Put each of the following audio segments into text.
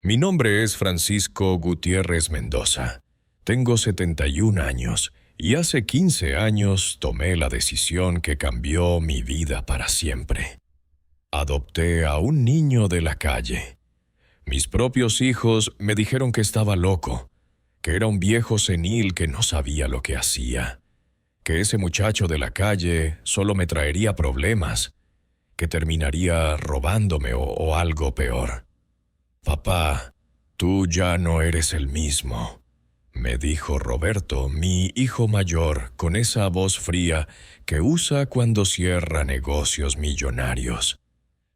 Mi nombre es Francisco Gutiérrez Mendoza. Tengo 71 años y hace 15 años tomé la decisión que cambió mi vida para siempre. Adopté a un niño de la calle. Mis propios hijos me dijeron que estaba loco, que era un viejo senil que no sabía lo que hacía, que ese muchacho de la calle solo me traería problemas, que terminaría robándome o algo peor. «Papá, tú ya no eres el mismo», me dijo Roberto, mi hijo mayor, con esa voz fría que usa cuando cierra negocios millonarios.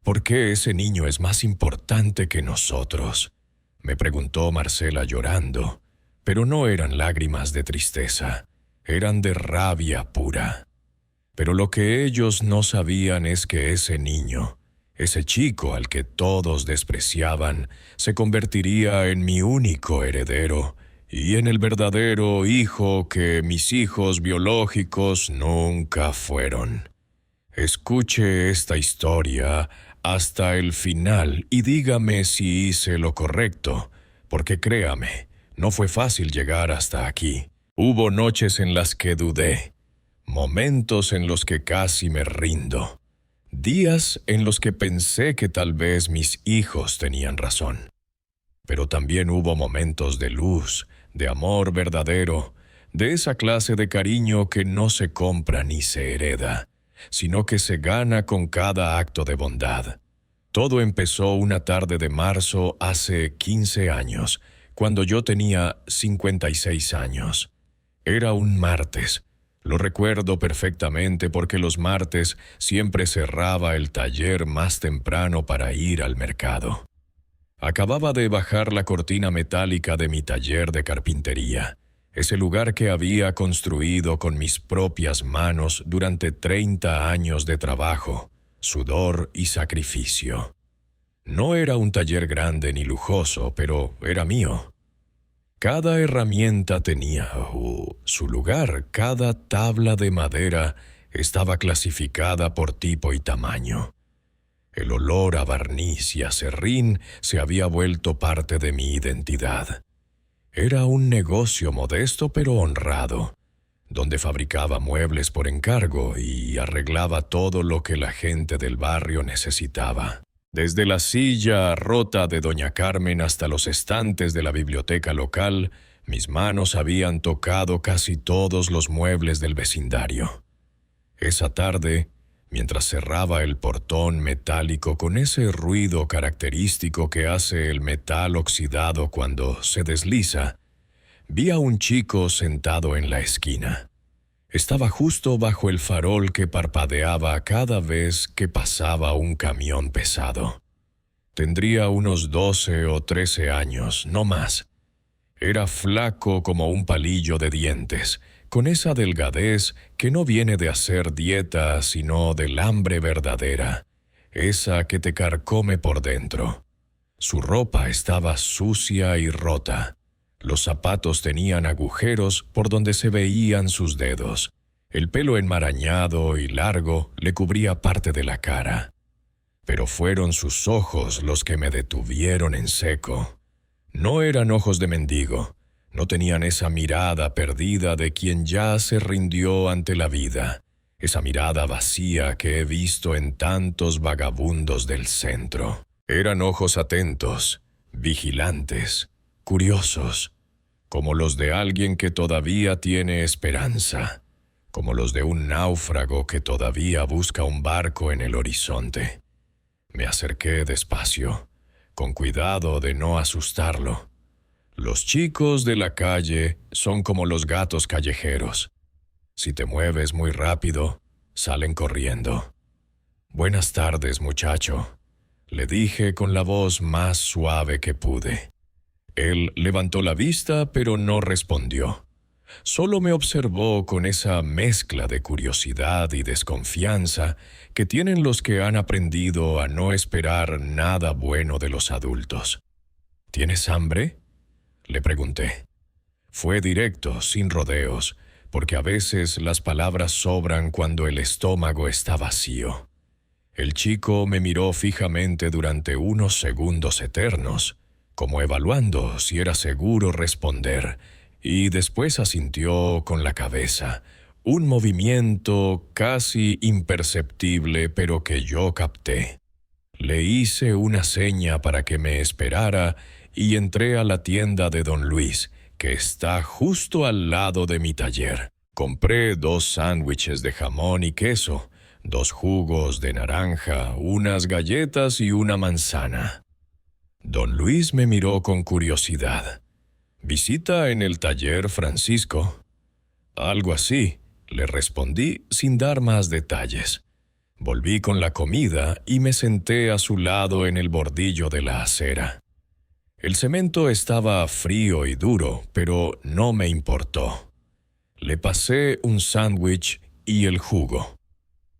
«¿Por qué ese niño es más importante que nosotros?», me preguntó Marcela llorando, pero no eran lágrimas de tristeza, eran de rabia pura. Pero lo que ellos no sabían es que ese niño, ese chico al que todos despreciaban, se convertiría en mi único heredero y en el verdadero hijo que mis hijos biológicos nunca fueron. Escuche esta historia hasta el final y dígame si hice lo correcto, porque créame, no fue fácil llegar hasta aquí. Hubo noches en las que dudé, momentos en los que casi me rindo, días en los que pensé que tal vez mis hijos tenían razón. Pero también hubo momentos de luz, de amor verdadero, de esa clase de cariño que no se compra ni se hereda, sino que se gana con cada acto de bondad. Todo empezó una tarde de marzo hace 15 años, cuando yo tenía 56 años. Era un martes. Lo recuerdo perfectamente porque los martes siempre cerraba el taller más temprano para ir al mercado. Acababa de bajar la cortina metálica de mi taller de carpintería, ese lugar que había construido con mis propias manos durante 30 años de trabajo, sudor y sacrificio. No era un taller grande ni lujoso, pero era mío. Cada herramienta tenía su lugar, cada tabla de madera estaba clasificada por tipo y tamaño. El olor a barniz y acerrín se había vuelto parte de mi identidad. Era un negocio modesto pero honrado, donde fabricaba muebles por encargo y arreglaba todo lo que la gente del barrio necesitaba. Desde la silla rota de Doña Carmen hasta los estantes de la biblioteca local, mis manos habían tocado casi todos los muebles del vecindario. Esa tarde, mientras cerraba el portón metálico con ese ruido característico que hace el metal oxidado cuando se desliza, vi a un chico sentado en la esquina. Estaba justo bajo el farol que parpadeaba cada vez que pasaba un camión pesado. Tendría unos 12 o 13 años, no más. Era flaco como un palillo de dientes, con esa delgadez que no viene de hacer dieta, sino del hambre verdadera, esa que te carcome por dentro. Su ropa estaba sucia y rota. Los zapatos tenían agujeros por donde se veían sus dedos. El pelo enmarañado y largo le cubría parte de la cara. Pero fueron sus ojos los que me detuvieron en seco. No eran ojos de mendigo. No tenían esa mirada perdida de quien ya se rindió ante la vida, esa mirada vacía que he visto en tantos vagabundos del centro. Eran ojos atentos, vigilantes, curiosos, como los de alguien que todavía tiene esperanza, como los de un náufrago que todavía busca un barco en el horizonte. Me acerqué despacio, con cuidado de no asustarlo. Los chicos de la calle son como los gatos callejeros. Si te mueves muy rápido, salen corriendo. «Buenas tardes, muchacho», le dije con la voz más suave que pude. Él levantó la vista, pero no respondió. Solo me observó con esa mezcla de curiosidad y desconfianza que tienen los que han aprendido a no esperar nada bueno de los adultos. «¿Tienes hambre?», le pregunté. Fue directo, sin rodeos, porque a veces las palabras sobran cuando el estómago está vacío. El chico me miró fijamente durante unos segundos eternos, como evaluando si era seguro responder, y después asintió con la cabeza, un movimiento casi imperceptible pero que yo capté. Le hice una seña para que me esperara y entré a la tienda de don Luis, que está justo al lado de mi taller. Compré 2 sándwiches de jamón y queso, 2 jugos de naranja, unas galletas y una manzana. Don Luis me miró con curiosidad. ¿Visita en el taller, Francisco? Algo así, le respondí sin dar más detalles. Volví con la comida y me senté a su lado en el bordillo de la acera. El cemento estaba frío y duro, pero no me importó. Le pasé un sándwich y el jugo.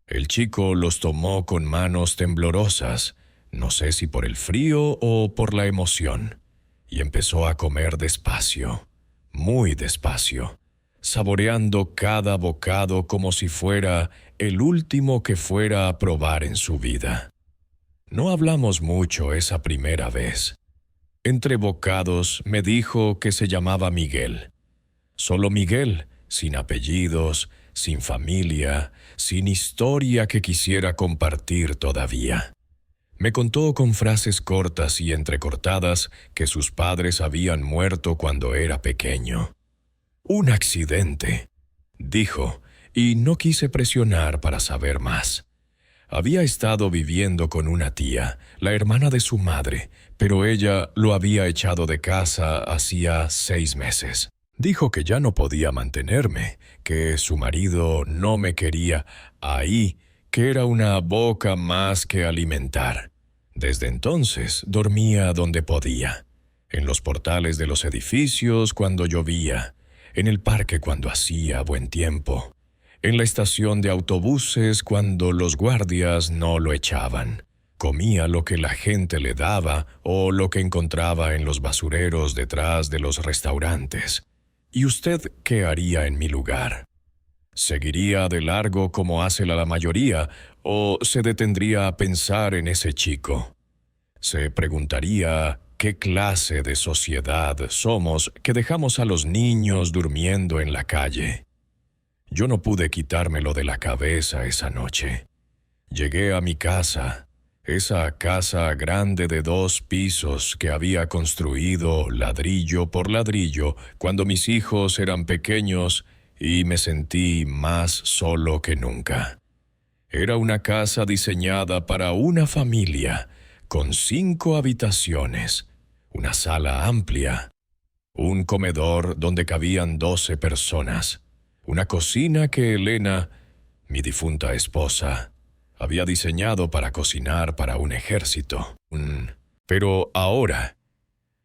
El chico los tomó con manos temblorosas, no sé si por el frío o por la emoción, y empezó a comer despacio, muy despacio, saboreando cada bocado como si fuera el último que fuera a probar en su vida. No hablamos mucho esa primera vez. Entre bocados me dijo que se llamaba Miguel. Solo Miguel, sin apellidos, sin familia, sin historia que quisiera compartir todavía. Me contó con frases cortas y entrecortadas que sus padres habían muerto cuando era pequeño. «Un accidente», dijo, y no quise presionar para saber más. Había estado viviendo con una tía, la hermana de su madre, pero ella lo había echado de casa hacía 6 meses. Dijo que ya no podía mantenerme, que su marido no me quería ahí, que era una boca más que alimentar. Desde entonces dormía donde podía, en los portales de los edificios cuando llovía, en el parque cuando hacía buen tiempo, en la estación de autobuses cuando los guardias no lo echaban. Comía lo que la gente le daba o lo que encontraba en los basureros detrás de los restaurantes. ¿Y usted qué haría en mi lugar? ¿Seguiría de largo como hace la mayoría o se detendría a pensar en ese chico? Se preguntaría qué clase de sociedad somos que dejamos a los niños durmiendo en la calle. Yo no pude quitármelo de la cabeza esa noche. Llegué a mi casa, esa casa grande de 2 pisos que había construido ladrillo por ladrillo cuando mis hijos eran pequeños, y me sentí más solo que nunca. Era una casa diseñada para una familia, con 5 habitaciones, una sala amplia, un comedor donde cabían 12 personas, una cocina que Elena, mi difunta esposa, había diseñado para cocinar para un ejército. Pero ahora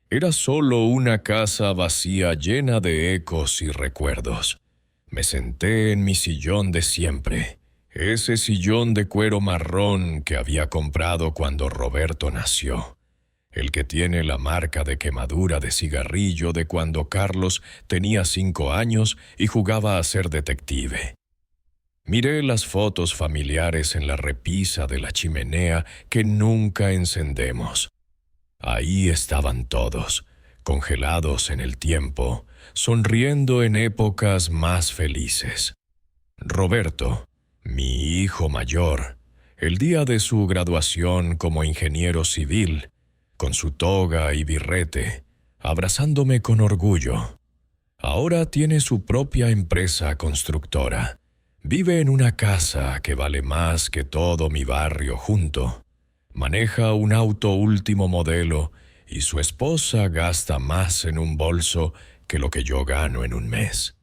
era solo una casa vacía llena de ecos y recuerdos. Me senté en mi sillón de siempre, ese sillón de cuero marrón que había comprado cuando Roberto nació, el que tiene la marca de quemadura de cigarrillo de cuando Carlos tenía 5 años y jugaba a ser detective. Miré las fotos familiares en la repisa de la chimenea que nunca encendemos. Ahí estaban todos, congelados en el tiempo, sonriendo en épocas más felices. Roberto, mi hijo mayor, el día de su graduación como ingeniero civil, con su toga y birrete, abrazándome con orgullo. Ahora tiene su propia empresa constructora. Vive en una casa que vale más que todo mi barrio junto. Maneja un auto último modelo y su esposa gasta más en un bolso que lo que yo gano en un mes.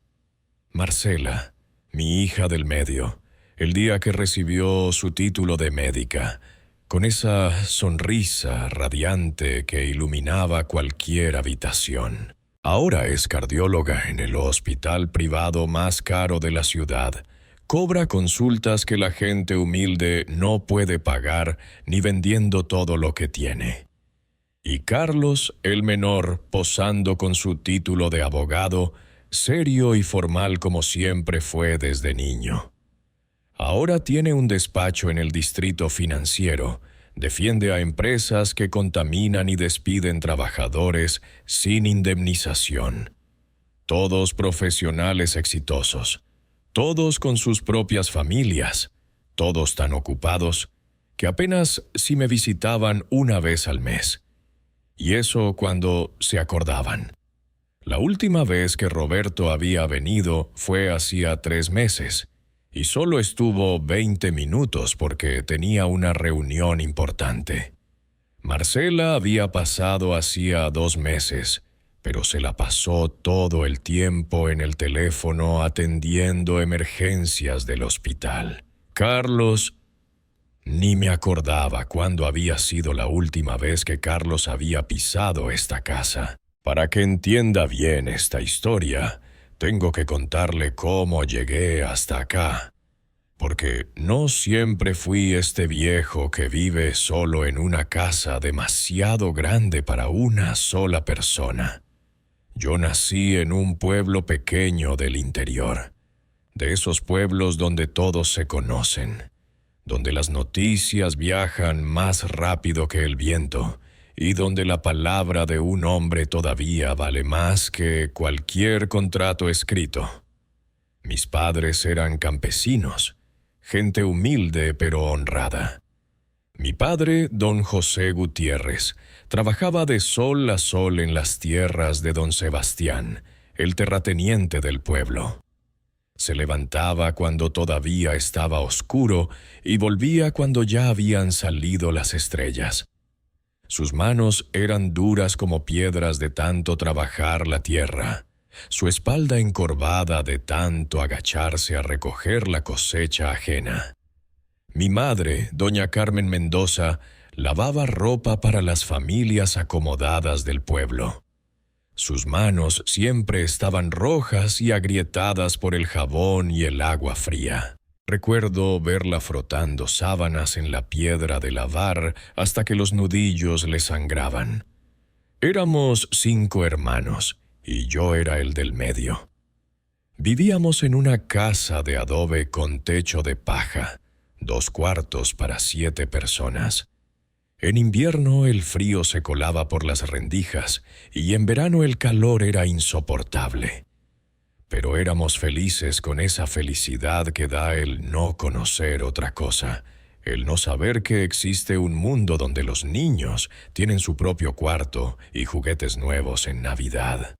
Marcela, mi hija del medio, el día que recibió su título de médica, con esa sonrisa radiante que iluminaba cualquier habitación. Ahora es cardióloga en el hospital privado más caro de la ciudad. Cobra consultas que la gente humilde no puede pagar ni vendiendo todo lo que tiene. Y Carlos, el menor, posando con su título de abogado, serio y formal como siempre fue desde niño. Ahora tiene un despacho en el distrito financiero, Defiende a empresas que contaminan y despiden trabajadores sin indemnización. Todos profesionales exitosos, todos con sus propias familias, todos tan ocupados que apenas si me visitaban una vez al mes. Y eso cuando se acordaban. La última vez que Roberto había venido fue hacía 3 meses, y solo estuvo 20 minutos porque tenía una reunión importante. Marcela había pasado hacía 2 meses, pero se la pasó todo el tiempo en el teléfono atendiendo emergencias del hospital. Carlos, ni me acordaba cuándo había sido la última vez que Carlos había pisado esta casa. Para que entienda bien esta historia, tengo que contarle cómo llegué hasta acá. Porque no siempre fui este viejo que vive solo en una casa demasiado grande para una sola persona. Yo nací en un pueblo pequeño del interior, de esos pueblos donde todos se conocen, donde las noticias viajan más rápido que el viento y donde la palabra de un hombre todavía vale más que cualquier contrato escrito. Mis padres eran campesinos, gente humilde pero honrada. Mi padre, don José Gutiérrez, trabajaba de sol a sol en las tierras de don Sebastián, el terrateniente del pueblo. Se levantaba cuando todavía estaba oscuro y volvía cuando ya habían salido las estrellas. Sus manos eran duras como piedras de tanto trabajar la tierra, su espalda encorvada de tanto agacharse a recoger la cosecha ajena. Mi madre, doña Carmen Mendoza, lavaba ropa para las familias acomodadas del pueblo. Sus manos siempre estaban rojas y agrietadas por el jabón y el agua fría. Recuerdo verla frotando sábanas en la piedra de lavar hasta que los nudillos le sangraban. Éramos 5 hermanos y yo era el del medio. Vivíamos en una casa de adobe con techo de paja, 2 cuartos para 7 personas. En invierno el frío se colaba por las rendijas y en verano el calor era insoportable. Pero éramos felices con esa felicidad que da el no conocer otra cosa, el no saber que existe un mundo donde los niños tienen su propio cuarto y juguetes nuevos en Navidad.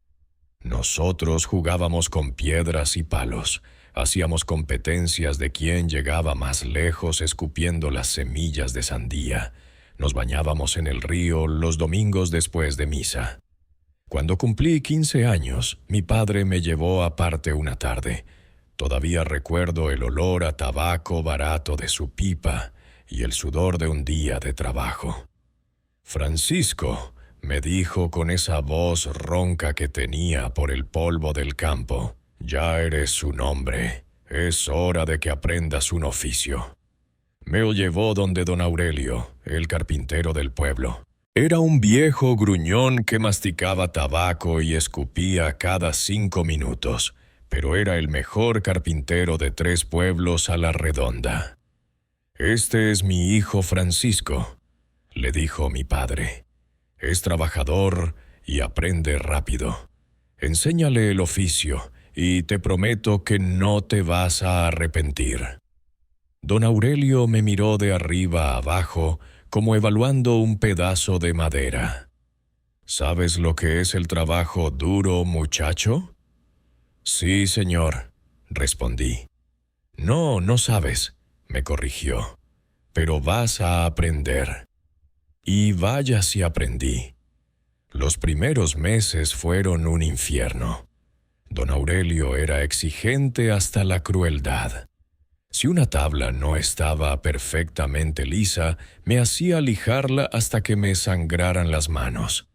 Nosotros jugábamos con piedras y palos, hacíamos competencias de quién llegaba más lejos escupiendo las semillas de sandía, nos bañábamos en el río los domingos después de misa. Cuando cumplí 15 años, mi padre me llevó aparte una tarde. Todavía recuerdo el olor a tabaco barato de su pipa y el sudor de un día de trabajo. «Francisco», me dijo con esa voz ronca que tenía por el polvo del campo, «ya eres un hombre. Es hora de que aprendas un oficio». Me llevó donde don Aurelio, el carpintero del pueblo. Era un viejo gruñón que masticaba tabaco y escupía cada 5 minutos, pero era el mejor carpintero de 3 pueblos a la redonda. «Este es mi hijo Francisco», le dijo mi padre. «Es trabajador y aprende rápido. Enséñale el oficio y te prometo que no te vas a arrepentir». Don Aurelio me miró de arriba a abajo, como evaluando un pedazo de madera. «¿Sabes lo que es el trabajo duro, muchacho?» «Sí, señor», respondí. «No, no sabes», me corrigió, «pero vas a aprender». Y vaya si aprendí. Los primeros meses fueron un infierno. Don Aurelio era exigente hasta la crueldad. Si una tabla no estaba perfectamente lisa, me hacía lijarla hasta que me sangraran las manos.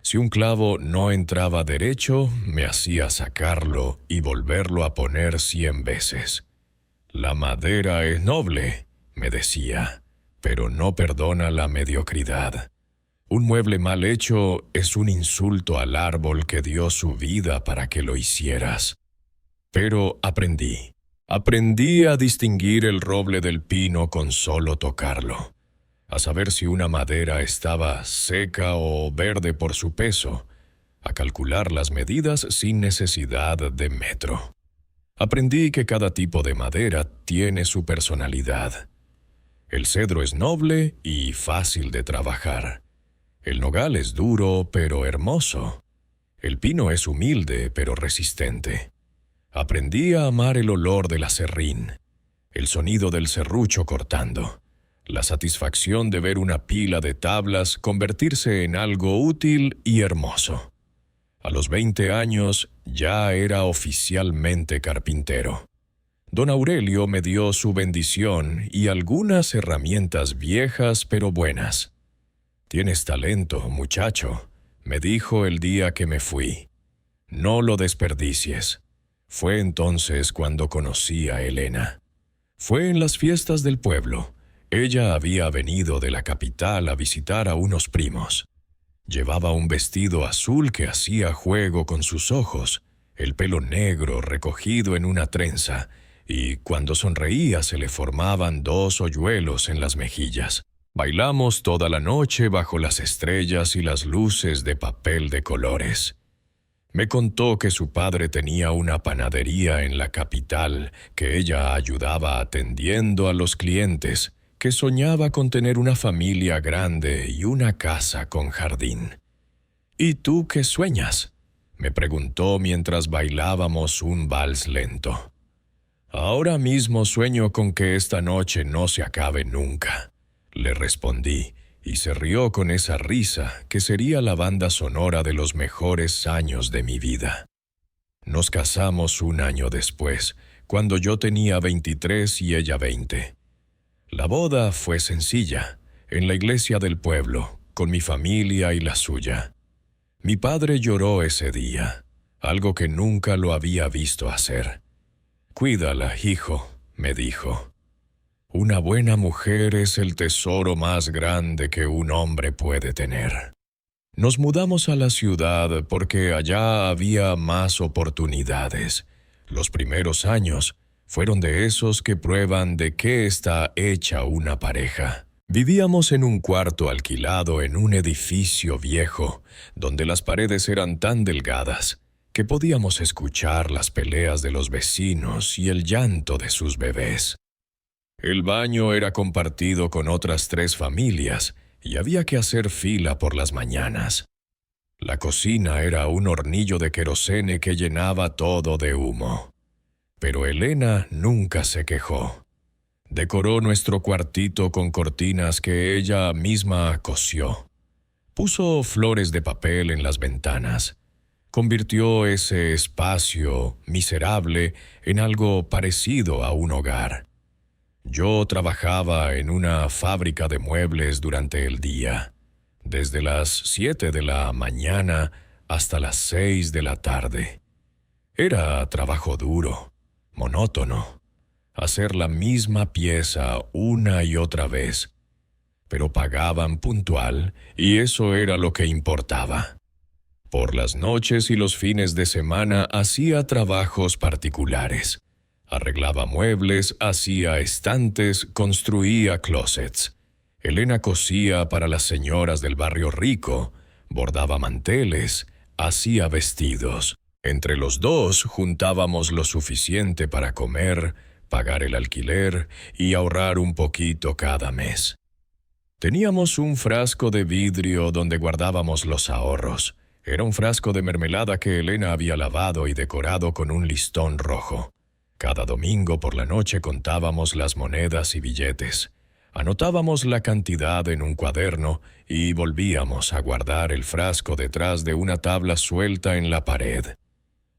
Si un clavo no entraba derecho, me hacía sacarlo y volverlo a poner 100 veces. «La madera es noble», me decía, «pero no perdona la mediocridad. Un mueble mal hecho es un insulto al árbol que dio su vida para que lo hicieras». Pero aprendí a distinguir el roble del pino con solo tocarlo. a saber si una madera estaba seca o verde por su peso, a calcular las medidas sin necesidad de metro. Aprendí que cada tipo de madera tiene su personalidad. El cedro es noble y fácil de trabajar. El nogal es duro pero hermoso. El pino es humilde pero resistente. Aprendí a amar el olor del aserrín, el sonido del serrucho cortando, la satisfacción de ver una pila de tablas convertirse en algo útil y hermoso. A los 20 años ya era oficialmente carpintero. Don Aurelio me dio su bendición y algunas herramientas viejas pero buenas. «Tienes talento, muchacho», me dijo el día que me fui. «No lo desperdicies». Fue entonces cuando conocí a Elena. Fue en las fiestas del pueblo. Ella había venido de la capital a visitar a unos primos. Llevaba un vestido azul que hacía juego con sus ojos, el pelo negro recogido en una trenza, y cuando sonreía se le formaban 2 hoyuelos en las mejillas. Bailamos toda la noche bajo las estrellas y las luces de papel de colores. Me contó que su padre tenía una panadería en la capital, que ella ayudaba atendiendo a los clientes, que soñaba con tener una familia grande y una casa con jardín. «¿Y tú qué sueñas?», me preguntó mientras bailábamos un vals lento. «Ahora mismo sueño con que esta noche no se acabe nunca», le respondí, y se rió con esa risa que sería la banda sonora de los mejores años de mi vida. Nos casamos un año después, cuando yo tenía 23 y ella 20. La boda fue sencilla, en la iglesia del pueblo, con mi familia y la suya. Mi padre lloró ese día, algo que nunca lo había visto hacer. «Cuídala, hijo», me dijo. «Una buena mujer es el tesoro más grande que un hombre puede tener». Nos mudamos a la ciudad porque allá había más oportunidades. Los primeros años fueron de esos que prueban de qué está hecha una pareja. Vivíamos en un cuarto alquilado en un edificio viejo, donde las paredes eran tan delgadas que podíamos escuchar las peleas de los vecinos y el llanto de sus bebés. El baño era compartido con otras 3 familias y había que hacer fila por las mañanas. La cocina era un hornillo de querosene que llenaba todo de humo. Pero Elena nunca se quejó. Decoró nuestro cuartito con cortinas que ella misma cosió. Puso flores de papel en las ventanas. Convirtió ese espacio miserable en algo parecido a un hogar. Yo trabajaba en una fábrica de muebles durante el día, desde las 7 de la mañana hasta las 6 de la tarde. Era trabajo duro, monótono, hacer la misma pieza una y otra vez, pero pagaban puntual y eso era lo que importaba. Por las noches y los fines de semana hacía trabajos particulares. Arreglaba muebles, hacía estantes, construía closets. Elena cosía para las señoras del barrio rico, bordaba manteles, hacía vestidos. Entre los dos juntábamos lo suficiente para comer, pagar el alquiler y ahorrar un poquito cada mes. Teníamos un frasco de vidrio donde guardábamos los ahorros. Era un frasco de mermelada que Elena había lavado y decorado con un listón rojo. Cada domingo por la noche contábamos las monedas y billetes. Anotábamos la cantidad en un cuaderno y volvíamos a guardar el frasco detrás de una tabla suelta en la pared.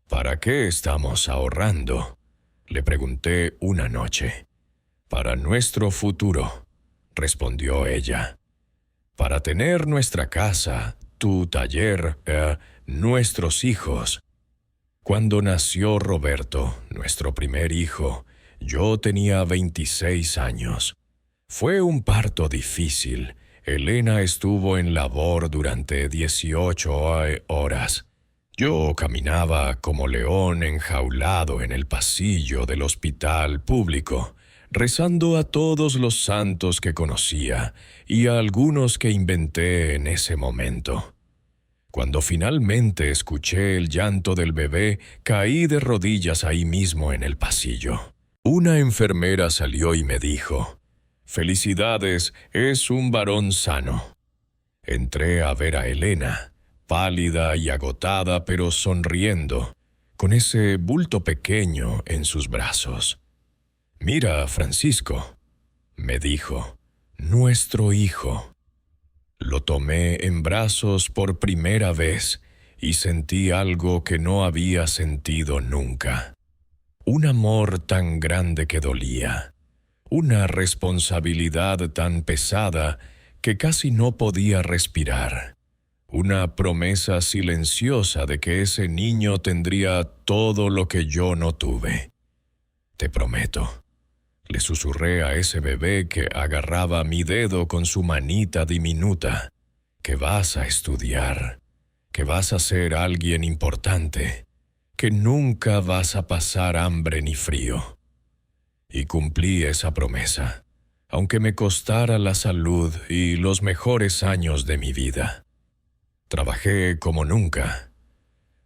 «¿Para qué estamos ahorrando?», le pregunté una noche. «Para nuestro futuro», respondió ella. «Para tener nuestra casa, tu taller, nuestros hijos». Cuando nació Roberto, nuestro primer hijo, yo tenía 26 años. Fue un parto difícil. Elena estuvo en labor durante 18 horas. Yo caminaba como león enjaulado en el pasillo del hospital público. rezando a todos los santos que conocía y a algunos que inventé en ese momento. Cuando finalmente escuché el llanto del bebé, caí de rodillas ahí mismo en el pasillo. Una enfermera salió y me dijo: «Felicidades, es un varón sano». Entré a ver a Elena, pálida y agotada, pero sonriendo, con ese bulto pequeño en sus brazos. «Mira, Francisco», me dijo, «nuestro hijo». Lo tomé en brazos por primera vez y sentí algo que no había sentido nunca. Un amor tan grande que dolía, una responsabilidad tan pesada que casi no podía respirar, una promesa silenciosa de que ese niño tendría todo lo que yo no tuve. «Te prometo», le susurré a ese bebé que agarraba mi dedo con su manita diminuta, «que vas a estudiar, que vas a ser alguien importante, que nunca vas a pasar hambre ni frío». Y cumplí esa promesa, aunque me costara la salud y los mejores años de mi vida. Trabajé como nunca.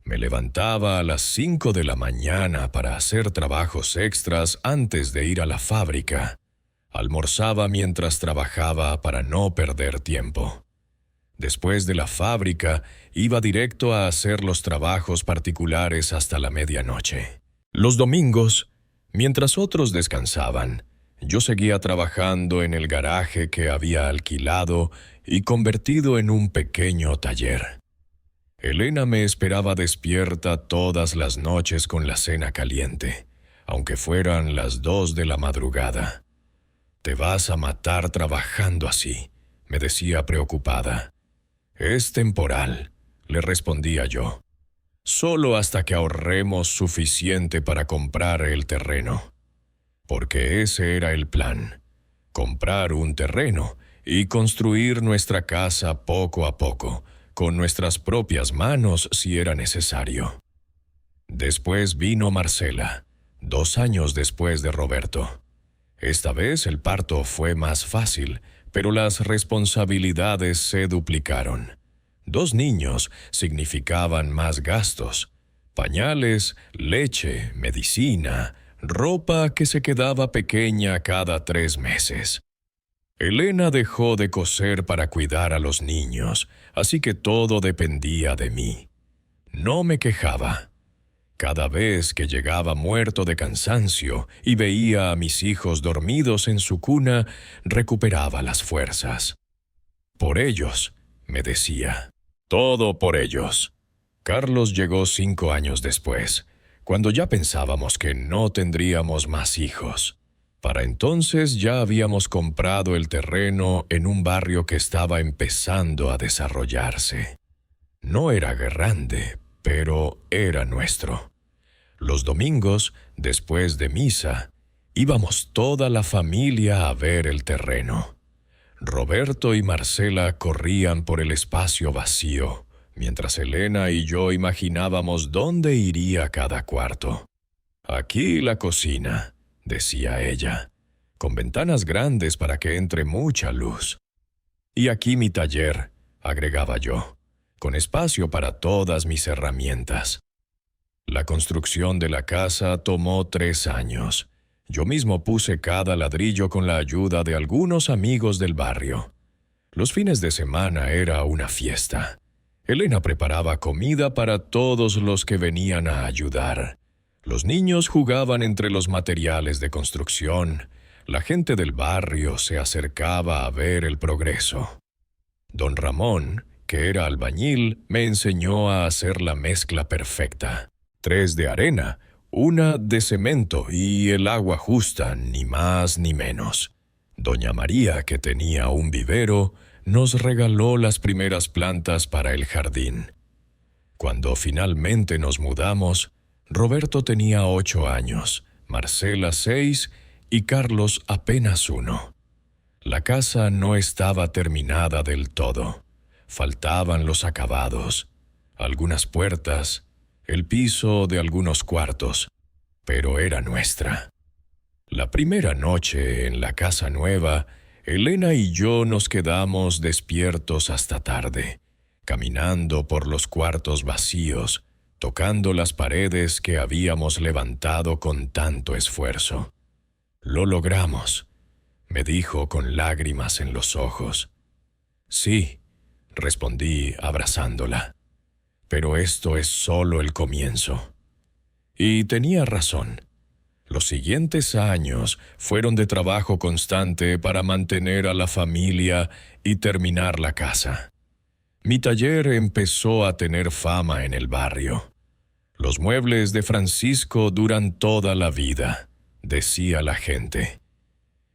Me levantaba a las 5 de la mañana para hacer trabajos extras antes de ir a la fábrica. Almorzaba mientras trabajaba para no perder tiempo. Después de la fábrica, iba directo a hacer los trabajos particulares hasta la medianoche. Los domingos, mientras otros descansaban, yo seguía trabajando en el garaje que había alquilado y convertido en un pequeño taller. Elena me esperaba despierta todas las noches con la cena caliente, aunque fueran las 2 de la madrugada. «Te vas a matar trabajando así», me decía preocupada. «Es temporal», le respondía yo. «Solo hasta que ahorremos suficiente para comprar el terreno». Porque ese era el plan: comprar un terreno y construir nuestra casa poco a poco, con nuestras propias manos si era necesario. Después vino Marcela, 2 años después de Roberto. Esta vez el parto fue más fácil, pero las responsabilidades se duplicaron. 2 niños significaban más gastos: pañales, leche, medicina, ropa que se quedaba pequeña cada 3 meses. Elena dejó de coser para cuidar a los niños, así que todo dependía de mí. No me quejaba. Cada vez que llegaba muerto de cansancio y veía a mis hijos dormidos en su cuna, recuperaba las fuerzas. «Por ellos», me decía. «Todo por ellos». Carlos llegó 5 años después, cuando ya pensábamos que no tendríamos más hijos. Para entonces ya habíamos comprado el terreno en un barrio que estaba empezando a desarrollarse. No era grande, pero era nuestro. Los domingos, después de misa, íbamos toda la familia a ver el terreno. Roberto y Marcela corrían por el espacio vacío, mientras Elena y yo imaginábamos dónde iría cada cuarto. «Aquí la cocina», decía ella, «con ventanas grandes para que entre mucha luz». «Y aquí mi taller», agregaba yo, «con espacio para todas mis herramientas». La construcción de la casa tomó 3 años. Yo mismo puse cada ladrillo con la ayuda de algunos amigos del barrio. Los fines de semana era una fiesta. Elena preparaba comida para todos los que venían a ayudar. Los niños jugaban entre los materiales de construcción. La gente del barrio se acercaba a ver el progreso. Don Ramón, que era albañil, me enseñó a hacer la mezcla perfecta. 3 de arena, 1 de cemento y el agua justa, ni más ni menos. Doña María, que tenía un vivero, nos regaló las primeras plantas para el jardín. Cuando finalmente nos mudamos, Roberto tenía 8 años, Marcela 6 y Carlos apenas 1. La casa no estaba terminada del todo. Faltaban los acabados, algunas puertas, el piso de algunos cuartos, pero era nuestra. La primera noche en la casa nueva, Elena y yo nos quedamos despiertos hasta tarde, caminando por los cuartos vacíos, tocando las paredes que habíamos levantado con tanto esfuerzo. «Lo logramos», me dijo con lágrimas en los ojos. «Sí», respondí abrazándola, «pero esto es solo el comienzo». Y tenía razón. Los siguientes años fueron de trabajo constante para mantener a la familia y terminar la casa. Mi taller empezó a tener fama en el barrio. «Los muebles de Francisco duran toda la vida», decía la gente.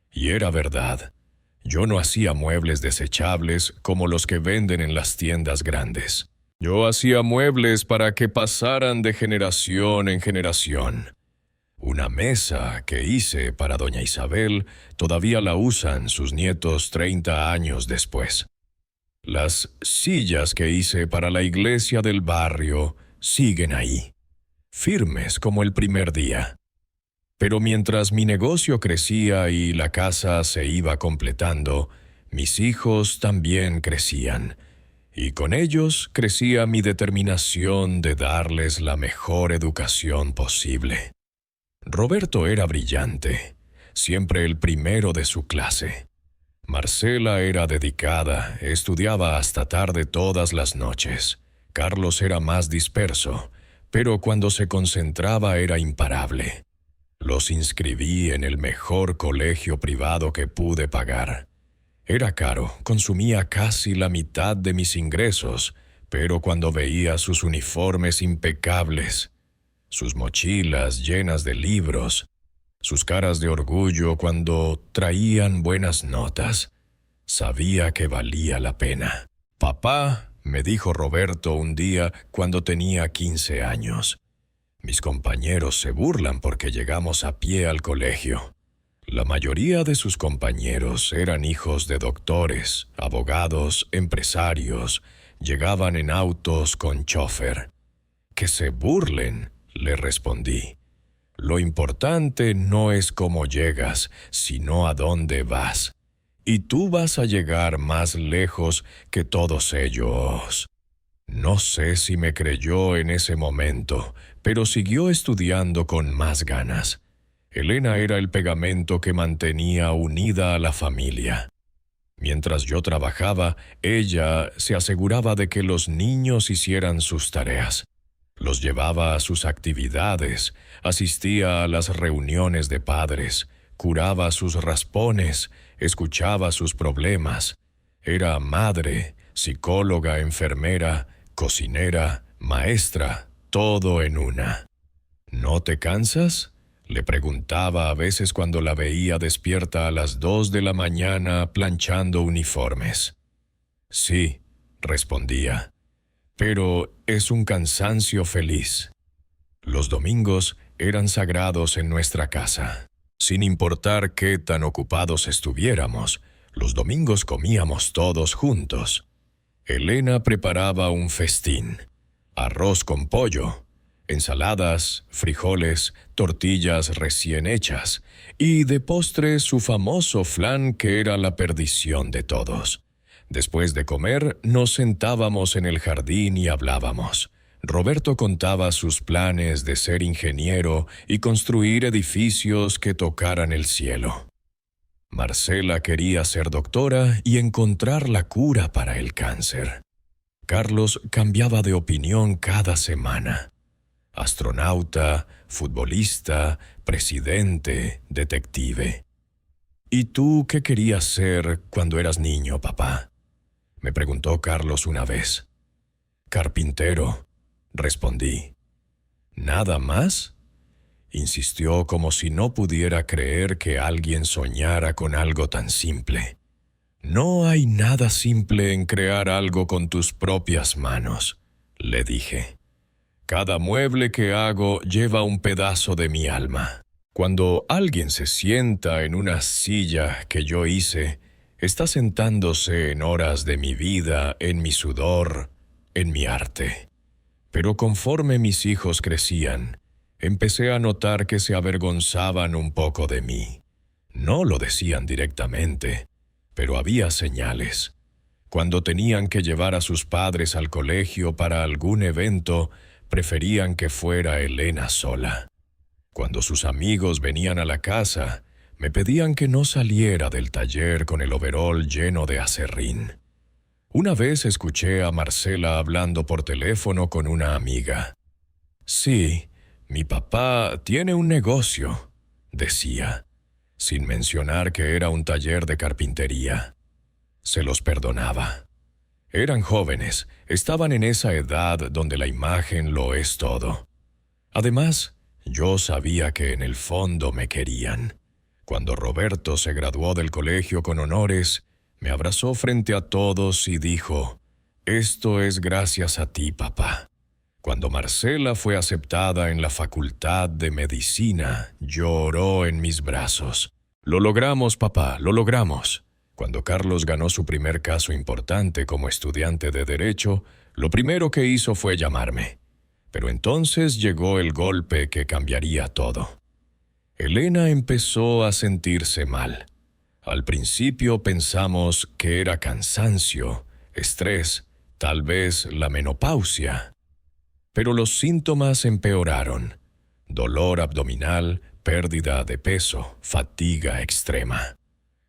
Y era verdad. Yo no hacía muebles desechables como los que venden en las tiendas grandes. Yo hacía muebles para que pasaran de generación en generación. Una mesa que hice para doña Isabel todavía la usan sus nietos 30 años después. Las sillas que hice para la iglesia del barrio siguen ahí, firmes como el primer día. Pero mientras mi negocio crecía y la casa se iba completando, mis hijos también crecían, y con ellos crecía mi determinación de darles la mejor educación posible. Roberto era brillante, siempre el primero de su clase. Marcela era dedicada, estudiaba hasta tarde todas las noches. Carlos era más disperso, pero cuando se concentraba era imparable. Los inscribí en el mejor colegio privado que pude pagar. Era caro, consumía casi la mitad de mis ingresos, pero cuando veía sus uniformes impecables, sus mochilas llenas de libros, sus caras de orgullo cuando traían buenas notas, sabía que valía la pena. «Papá», me dijo Roberto un día cuando tenía 15 años, «mis compañeros se burlan porque llegamos a pie al colegio». La mayoría de sus compañeros eran hijos de doctores, abogados, empresarios, llegaban en autos con chofer. «Que se burlen», le respondí. «Lo importante no es cómo llegas, sino a dónde vas. Y tú vas a llegar más lejos que todos ellos». No sé si me creyó en ese momento, pero siguió estudiando con más ganas. Elena era el pegamento que mantenía unida a la familia. Mientras yo trabajaba, ella se aseguraba de que los niños hicieran sus tareas. Los llevaba a sus actividades, asistía a las reuniones de padres, curaba sus raspones, escuchaba sus problemas. Era madre, psicóloga, enfermera, cocinera, maestra, todo en una. «¿No te cansas?», le preguntaba a veces cuando la veía despierta a las 2 de la mañana planchando uniformes. «Sí», respondía, «pero es un cansancio feliz». Los domingos eran sagrados en nuestra casa. Sin importar qué tan ocupados estuviéramos, los domingos comíamos todos juntos. Elena preparaba un festín: arroz con pollo, ensaladas, frijoles, tortillas recién hechas, y de postre su famoso flan que era la perdición de todos. Después de comer, nos sentábamos en el jardín y hablábamos. Roberto contaba sus planes de ser ingeniero y construir edificios que tocaran el cielo. Marcela quería ser doctora y encontrar la cura para el cáncer. Carlos cambiaba de opinión cada semana. Astronauta, futbolista, presidente, detective. «¿Y tú qué querías ser cuando eras niño, papá?», me preguntó Carlos una vez. «Carpintero», respondí. «¿Nada más?», insistió como si no pudiera creer que alguien soñara con algo tan simple. «No hay nada simple en crear algo con tus propias manos», le dije. «Cada mueble que hago lleva un pedazo de mi alma. Cuando alguien se sienta en una silla que yo hice, está sentándose en horas de mi vida, en mi sudor, en mi arte». Pero conforme mis hijos crecían, Empecé a notar que se avergonzaban un poco de mí. No lo decían directamente, pero había señales. Cuando tenían que llevar a sus padres al colegio para algún evento, preferían que fuera Elena sola. Cuando sus amigos venían a la casa, me pedían que no saliera del taller con el overol lleno de aserrín. Una vez escuché a Marcela hablando por teléfono con una amiga. «Sí, mi papá tiene un negocio», decía, sin mencionar que era un taller de carpintería. Se los perdonaba. Eran jóvenes, estaban en esa edad donde la imagen lo es todo. Además, yo sabía que en el fondo me querían. Cuando Roberto se graduó del colegio con honores, me abrazó frente a todos y dijo: «Esto es gracias a ti, papá». Cuando Marcela fue aceptada en la Facultad de Medicina, lloró en mis brazos. «Lo logramos, papá, lo logramos». Cuando Carlos ganó su primer caso importante como estudiante de Derecho, lo primero que hizo fue llamarme. Pero entonces llegó el golpe que cambiaría todo. Elena empezó a sentirse mal. Al principio pensamos que era cansancio, estrés, tal vez la menopausia. Pero los síntomas empeoraron: dolor abdominal, pérdida de peso, fatiga extrema.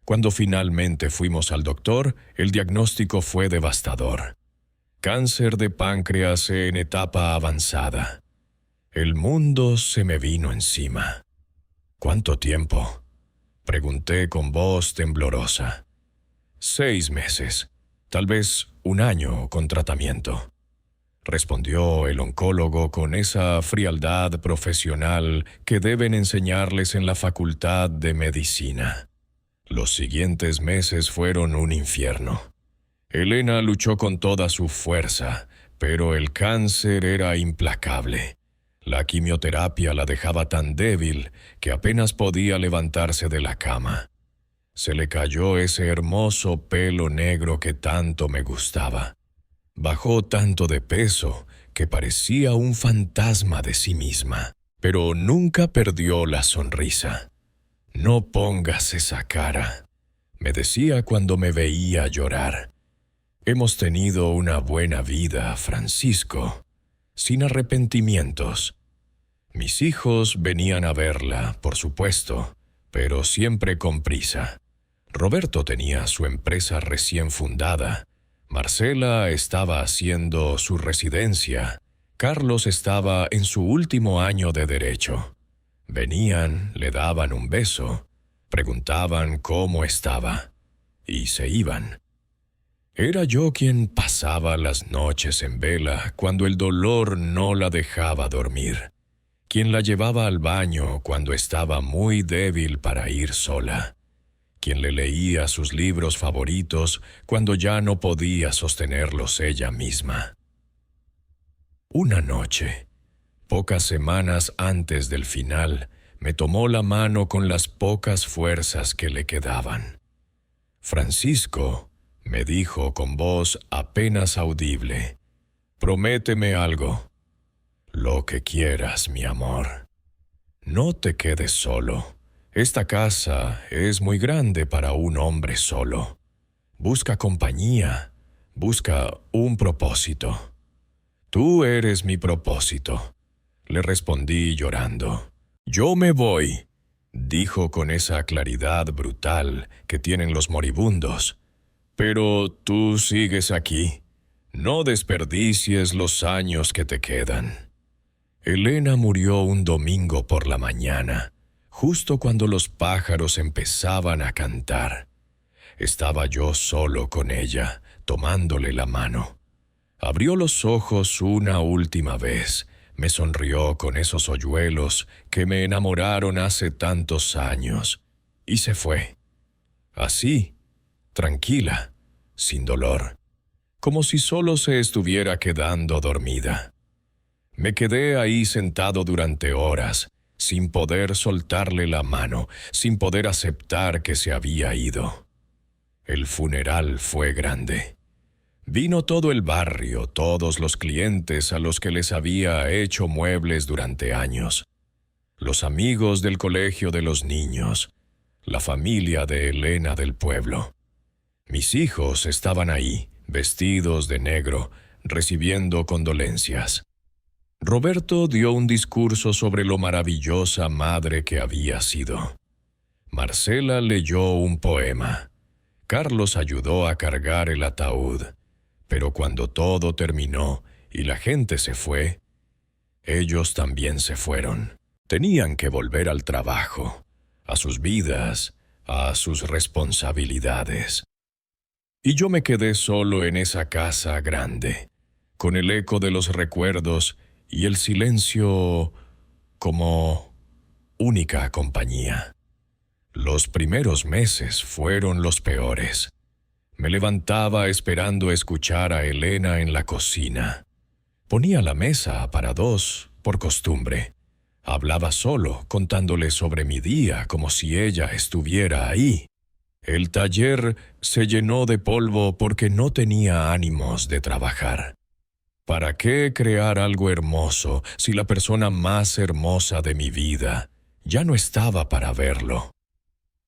Cuando finalmente fuimos al doctor, el diagnóstico fue devastador. Cáncer de páncreas en etapa avanzada. El mundo se me vino encima. «¿Cuánto tiempo?», pregunté con voz temblorosa. «6 meses, tal vez 1 año con tratamiento», respondió el oncólogo con esa frialdad profesional que deben enseñarles en la Facultad de Medicina. Los siguientes meses fueron un infierno. Elena luchó con toda su fuerza, pero el cáncer era implacable. La quimioterapia la dejaba tan débil que apenas podía levantarse de la cama. Se le cayó ese hermoso pelo negro que tanto me gustaba. Bajó tanto de peso que parecía un fantasma de sí misma, pero nunca perdió la sonrisa. «No pongas esa cara», me decía cuando me veía llorar. «Hemos tenido una buena vida, Francisco, sin arrepentimientos». Mis hijos venían a verla, por supuesto, pero siempre con prisa. Roberto tenía su empresa recién fundada. Marcela estaba haciendo su residencia. Carlos estaba en su último año de Derecho. Venían, le daban un beso, preguntaban cómo estaba, y se iban. Era yo quien pasaba las noches en vela cuando el dolor no la dejaba dormir, quien la llevaba al baño cuando estaba muy débil para ir sola, quien le leía sus libros favoritos cuando ya no podía sostenerlos ella misma. Una noche, pocas semanas antes del final, me tomó la mano con las pocas fuerzas que le quedaban. «Francisco», me dijo con voz apenas audible, «prométeme algo». «Lo que quieras, mi amor. No te quedes solo. Esta casa es muy grande para un hombre solo. Busca compañía, busca un propósito». «Tú eres mi propósito», le respondí llorando. «Yo me voy», dijo con esa claridad brutal que tienen los moribundos. «Pero tú sigues aquí. No desperdicies los años que te quedan». Elena murió un domingo por la mañana, justo cuando los pájaros empezaban a cantar. Estaba yo solo con ella, tomándole la mano. Abrió los ojos una última vez, me sonrió con esos hoyuelos que me enamoraron hace tantos años, y se fue. Así, tranquila, sin dolor, como si solo se estuviera quedando dormida. Me quedé ahí sentado durante horas, sin poder soltarle la mano, sin poder aceptar que se había ido. El funeral fue grande. Vino todo el barrio, todos los clientes a los que les había hecho muebles durante años. los amigos del colegio de los niños, la familia de Elena del pueblo. Mis hijos estaban ahí, vestidos de negro, recibiendo condolencias. Roberto dio un discurso sobre lo maravillosa madre que había sido. Marcela leyó un poema. Carlos ayudó a cargar el ataúd. Pero cuando todo terminó y la gente se fue, ellos también se fueron. Tenían que volver al trabajo, a sus vidas, a sus responsabilidades. Y yo me quedé solo en esa casa grande, con el eco de los recuerdos y el silencio como única compañía. Los primeros meses fueron los peores. Me levantaba esperando escuchar a Elena en la cocina. Ponía la mesa para dos, por costumbre. Hablaba solo, contándole sobre mi día como si ella estuviera ahí. El taller se llenó de polvo porque no tenía ánimos de trabajar. ¿Para qué crear algo hermoso si la persona más hermosa de mi vida ya no estaba para verlo?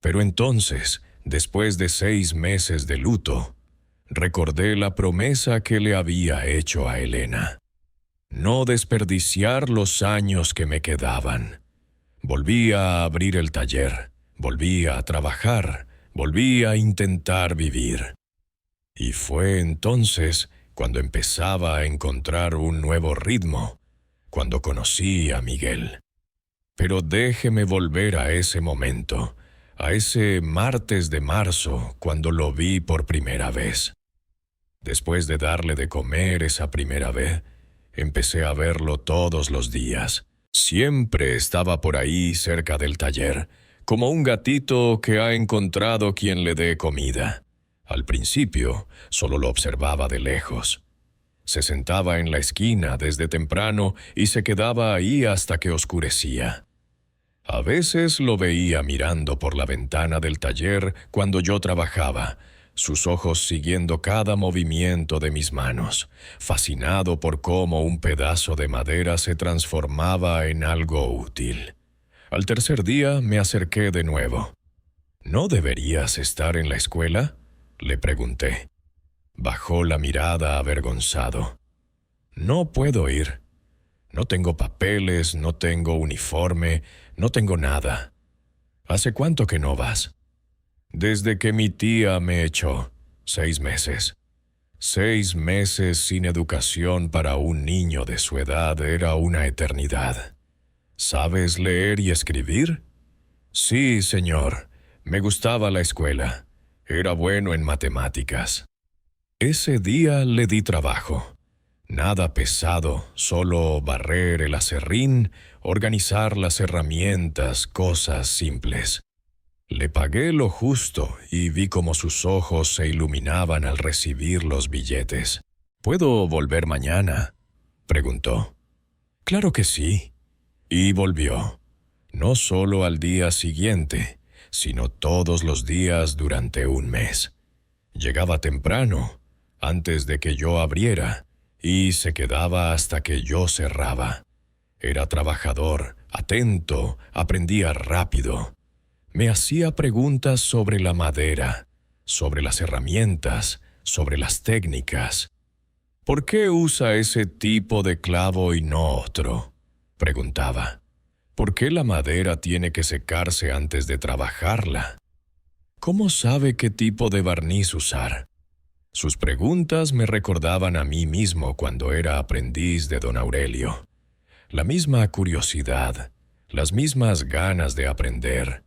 Pero entonces, después de 6 meses de luto, recordé la promesa que le había hecho a Elena. No desperdiciar los años que me quedaban. Volví a abrir el taller, volví a trabajar, volví a intentar vivir. Y fue entonces cuando empezaba a encontrar un nuevo ritmo, cuando conocí a Miguel. Pero déjeme volver a ese momento, a ese martes de marzo, cuando lo vi por primera vez. Después de darle de comer esa primera vez, empecé a verlo todos los días. Siempre estaba por ahí cerca del taller, como un gatito que ha encontrado quien le dé comida. Al principio, solo lo observaba de lejos. Se sentaba en la esquina desde temprano y se quedaba ahí hasta que oscurecía. A veces lo veía mirando por la ventana del taller cuando yo trabajaba, sus ojos siguiendo cada movimiento de mis manos, fascinado por cómo un pedazo de madera se transformaba en algo útil. Al tercer día me acerqué de nuevo. ¿No deberías estar en la escuela?, le pregunté. Bajó la mirada avergonzado. No puedo ir. No tengo papeles, no tengo uniforme, no tengo nada. ¿Hace cuánto que no vas? Desde que mi tía me echó, 6 meses. 6 meses sin educación para un niño de su edad era una eternidad. ¿Sabes leer y escribir? Sí, señor. Me gustaba la escuela. Era bueno en matemáticas. Ese día le di trabajo. Nada pesado, solo barrer el aserrín, organizar las herramientas, cosas simples. Le pagué lo justo y vi cómo sus ojos se iluminaban al recibir los billetes. ¿Puedo volver mañana?, preguntó. Claro que sí. Y volvió. No solo al día siguiente, sino todos los días durante un mes. Llegaba temprano, antes de que yo abriera, y se quedaba hasta que yo cerraba. Era trabajador, atento, aprendía rápido. Me hacía preguntas sobre la madera, sobre las herramientas, sobre las técnicas. ¿Por qué usa ese tipo de clavo y no otro?, preguntaba. ¿Por qué la madera tiene que secarse antes de trabajarla? ¿Cómo sabe qué tipo de barniz usar? Sus preguntas me recordaban a mí mismo cuando era aprendiz de don Aurelio. La misma curiosidad, las mismas ganas de aprender,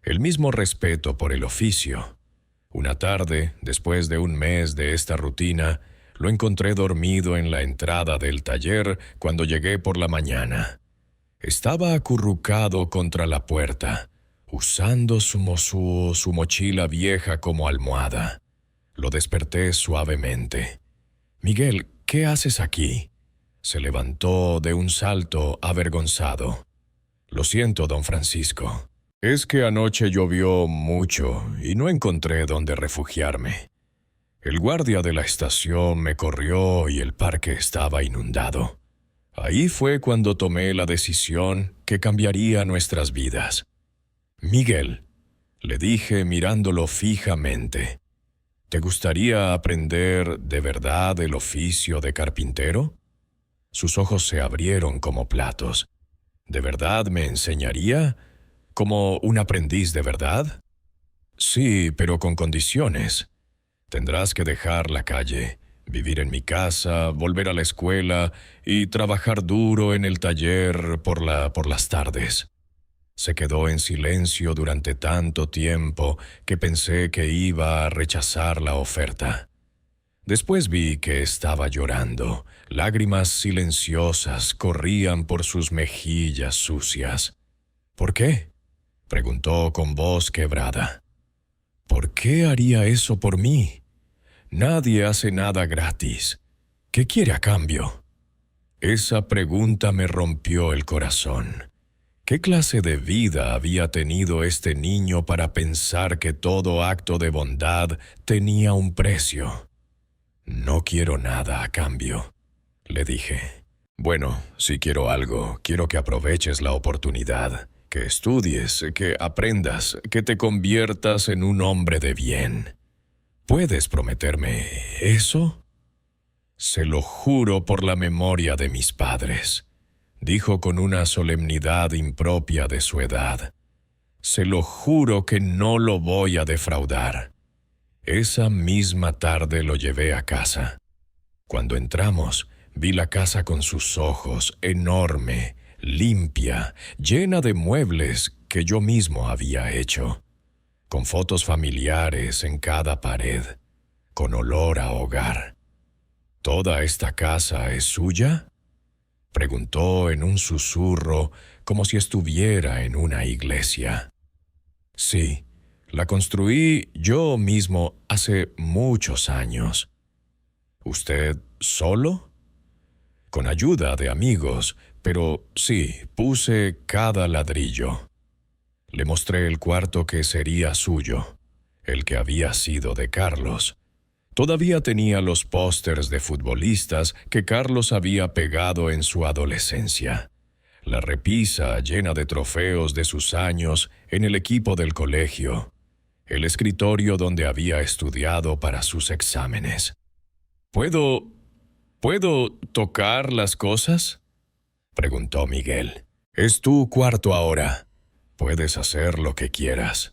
el mismo respeto por el oficio. Una tarde, después de un mes de esta rutina, lo encontré dormido en la entrada del taller cuando llegué por la mañana. Estaba acurrucado contra la puerta, usando su mochila vieja como almohada. Lo desperté suavemente. «Miguel, ¿qué haces aquí?». Se levantó de un salto avergonzado. «Lo siento, don Francisco. Es que anoche llovió mucho y no encontré dónde refugiarme. El guardia de la estación me corrió y el parque estaba inundado. Ahí fue cuando tomé la decisión que cambiaría nuestras vidas. Miguel, le dije mirándolo fijamente, ¿te gustaría aprender de verdad el oficio de carpintero? Sus ojos se abrieron como platos. ¿De verdad me enseñaría? ¿Como un aprendiz de verdad? Sí, pero con condiciones. Tendrás que dejar la calle, vivir en mi casa, volver a la escuela y trabajar duro en el taller por las tardes. Se quedó en silencio durante tanto tiempo que pensé que iba a rechazar la oferta. Después vi que estaba llorando. Lágrimas silenciosas corrían por sus mejillas sucias. ¿Por qué?, preguntó con voz quebrada. ¿Por qué haría eso por mí? Nadie hace nada gratis. ¿Qué quiere a cambio? Esa pregunta me rompió el corazón. ¿Qué clase de vida había tenido este niño para pensar que todo acto de bondad tenía un precio? No quiero nada a cambio, le dije. Bueno, si quiero algo, quiero que aproveches la oportunidad, que estudies, que aprendas, que te conviertas en un hombre de bien. ¿Puedes prometerme eso? Se lo juro por la memoria de mis padres, dijo con una solemnidad impropia de su edad. Se lo juro que no lo voy a defraudar. Esa misma tarde lo llevé a casa. Cuando entramos, vi la casa con sus ojos, enorme, limpia, llena de muebles que yo mismo había hecho, con fotos familiares en cada pared, con olor a hogar. ¿Toda esta casa es suya?, preguntó en un susurro, como si estuviera en una iglesia. Sí, la construí yo mismo hace muchos años. ¿Usted solo? Con ayuda de amigos, pero sí, puse cada ladrillo. Le mostré el cuarto que sería suyo, el que había sido de Carlos. Todavía tenía los pósters de futbolistas que Carlos había pegado en su adolescencia. La repisa llena de trofeos de sus años en el equipo del colegio. El escritorio donde había estudiado para sus exámenes. ¿Puedo tocar las cosas?, preguntó Miguel. Es tu cuarto ahora. Puedes hacer lo que quieras.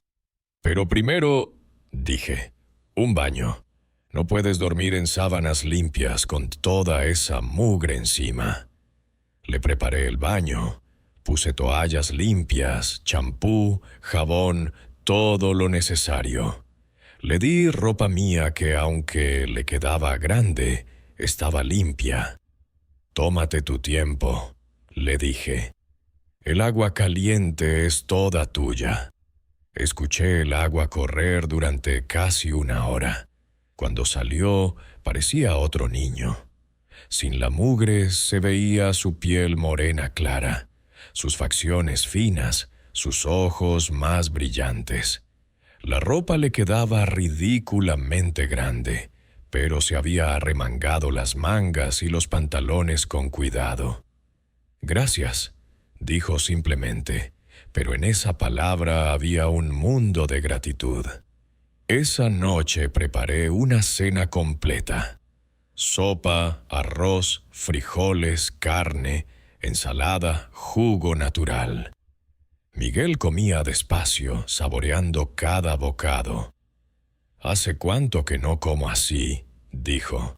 Pero primero, dije, un baño. No puedes dormir en sábanas limpias con toda esa mugre encima. Le preparé el baño. Puse toallas limpias, champú, jabón, todo lo necesario. Le di ropa mía que, aunque le quedaba grande, estaba limpia. Tómate tu tiempo, le dije. El agua caliente es toda tuya. Escuché el agua correr durante casi una hora. Cuando salió, parecía otro niño. Sin la mugre se veía su piel morena clara, sus facciones finas, sus ojos más brillantes. La ropa le quedaba ridículamente grande, pero se había arremangado las mangas y los pantalones con cuidado. Gracias, dijo simplemente, pero en esa palabra había un mundo de gratitud. Esa noche preparé una cena completa. Sopa, arroz, frijoles, carne, ensalada, jugo natural. Miguel comía despacio, saboreando cada bocado. «Hace cuánto que no como así», dijo.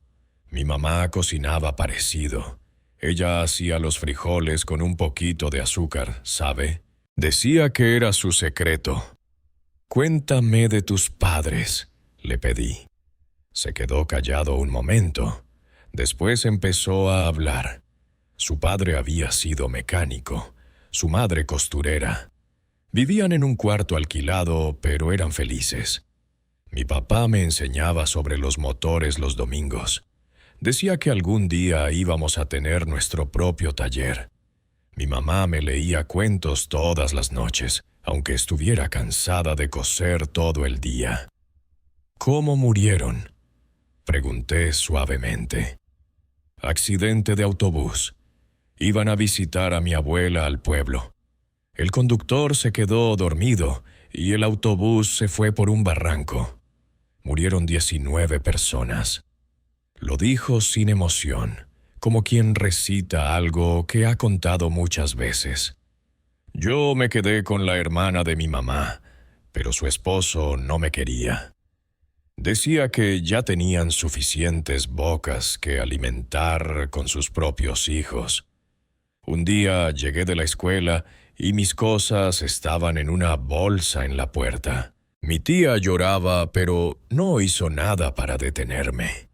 «Mi mamá cocinaba parecido. Ella hacía los frijoles con un poquito de azúcar, ¿sabe? Decía que era su secreto». «Cuéntame de tus padres», le pedí. Se quedó callado un momento. Después empezó a hablar. Su padre había sido mecánico, su madre costurera. Vivían en un cuarto alquilado, pero eran felices. Mi papá me enseñaba sobre los motores los domingos. Decía que algún día íbamos a tener nuestro propio taller. Mi mamá me leía cuentos todas las noches, aunque estuviera cansada de coser todo el día. «¿Cómo murieron?», pregunté suavemente. «Accidente de autobús. Iban a visitar a mi abuela al pueblo. El conductor se quedó dormido y el autobús se fue por un barranco. Murieron 19 personas. Lo dijo sin emoción, como quien recita algo que ha contado muchas veces. Yo me quedé con la hermana de mi mamá, pero su esposo no me quería. Decía que ya tenían suficientes bocas que alimentar con sus propios hijos. Un día llegué de la escuela y mis cosas estaban en una bolsa en la puerta. Mi tía lloraba, pero no hizo nada para detenerme.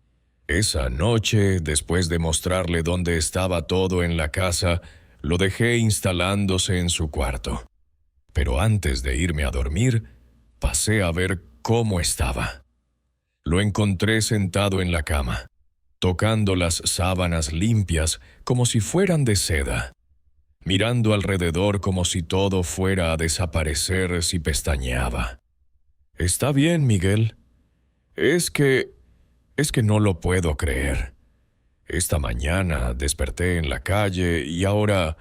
Esa noche, después de mostrarle dónde estaba todo en la casa, lo dejé instalándose en su cuarto. Pero antes de irme a dormir, pasé a ver cómo estaba. Lo encontré sentado en la cama, tocando las sábanas limpias como si fueran de seda, mirando alrededor como si todo fuera a desaparecer si pestañeaba. «¿Está bien, Miguel? Es que no lo puedo creer. Esta mañana desperté en la calle y ahora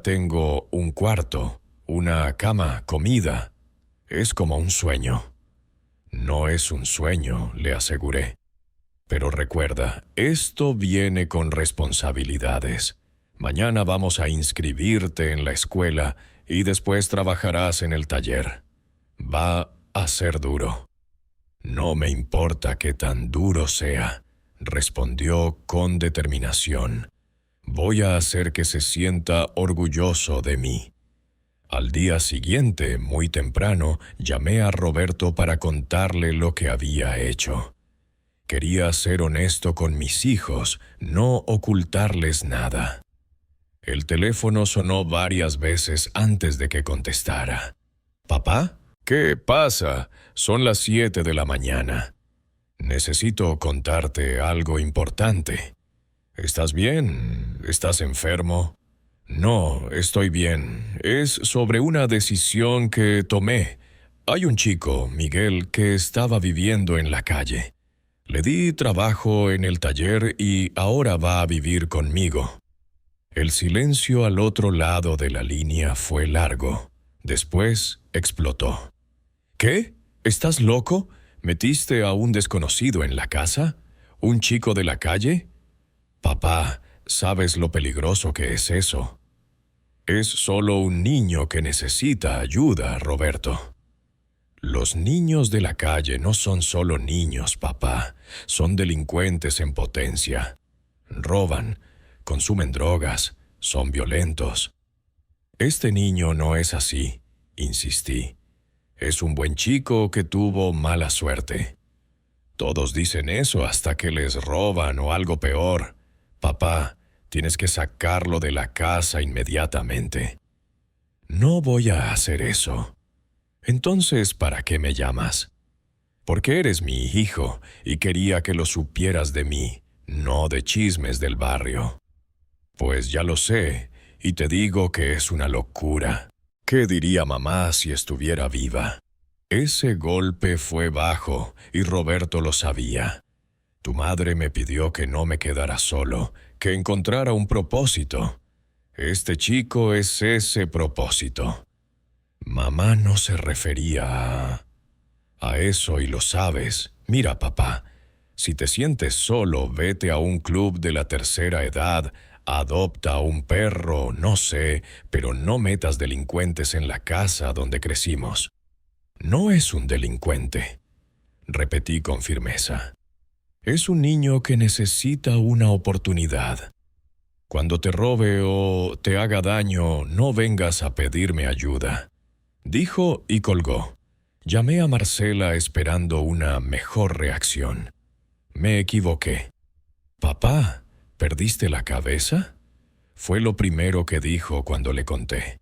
tengo un cuarto, una cama, comida. Es como un sueño». «No es un sueño», le aseguré. «Pero recuerda, esto viene con responsabilidades. Mañana vamos a inscribirte en la escuela y después trabajarás en el taller. Va a ser duro». «No me importa qué tan duro sea», respondió con determinación. «Voy a hacer que se sienta orgulloso de mí». Al día siguiente, muy temprano, llamé a Roberto para contarle lo que había hecho. Quería ser honesto con mis hijos, no ocultarles nada. El teléfono sonó varias veces antes de que contestara. «¿Papá? ¿Qué pasa? Son las 7 de la mañana. Necesito contarte algo importante. ¿Estás bien? ¿Estás enfermo?» «No, estoy bien. Es sobre una decisión que tomé. Hay un chico, Miguel, que estaba viviendo en la calle. Le di trabajo en el taller y ahora va a vivir conmigo». El silencio al otro lado de la línea fue largo. Después explotó. «¿Qué? ¿Estás loco? ¿Metiste a un desconocido en la casa? ¿Un chico de la calle?» «Papá, ¿sabes lo peligroso que es eso?» «Es solo un niño que necesita ayuda, Roberto». «Los niños de la calle no son solo niños, papá. Son delincuentes en potencia. Roban, consumen drogas, son violentos». «Este niño no es así», insistí. «Es un buen chico que tuvo mala suerte». «Todos dicen eso hasta que les roban o algo peor. Papá, tienes que sacarlo de la casa inmediatamente». «No voy a hacer eso». «Entonces, ¿para qué me llamas?» «Porque eres mi hijo y quería que lo supieras de mí, no de chismes del barrio». «Pues ya lo sé, y te digo que es una locura. ¿Qué diría mamá si estuviera viva?» Ese golpe fue bajo y Roberto lo sabía. «Tu madre me pidió que no me quedara solo, que encontrara un propósito. Este chico es ese propósito». «Mamá no se refería a eso y lo sabes. Mira, papá, si te sientes solo, vete a un club de la tercera edad, adopta a un perro, no sé, pero no metas delincuentes en la casa donde crecimos». «No es un delincuente», repetí con firmeza. «Es un niño que necesita una oportunidad. Cuando te robe o te haga daño, no vengas a pedirme ayuda», dijo y colgó. Llamé a Marcela esperando una mejor reacción. Me equivoqué. «Papá, ¿perdiste la cabeza?», fue lo primero que dijo cuando le conté.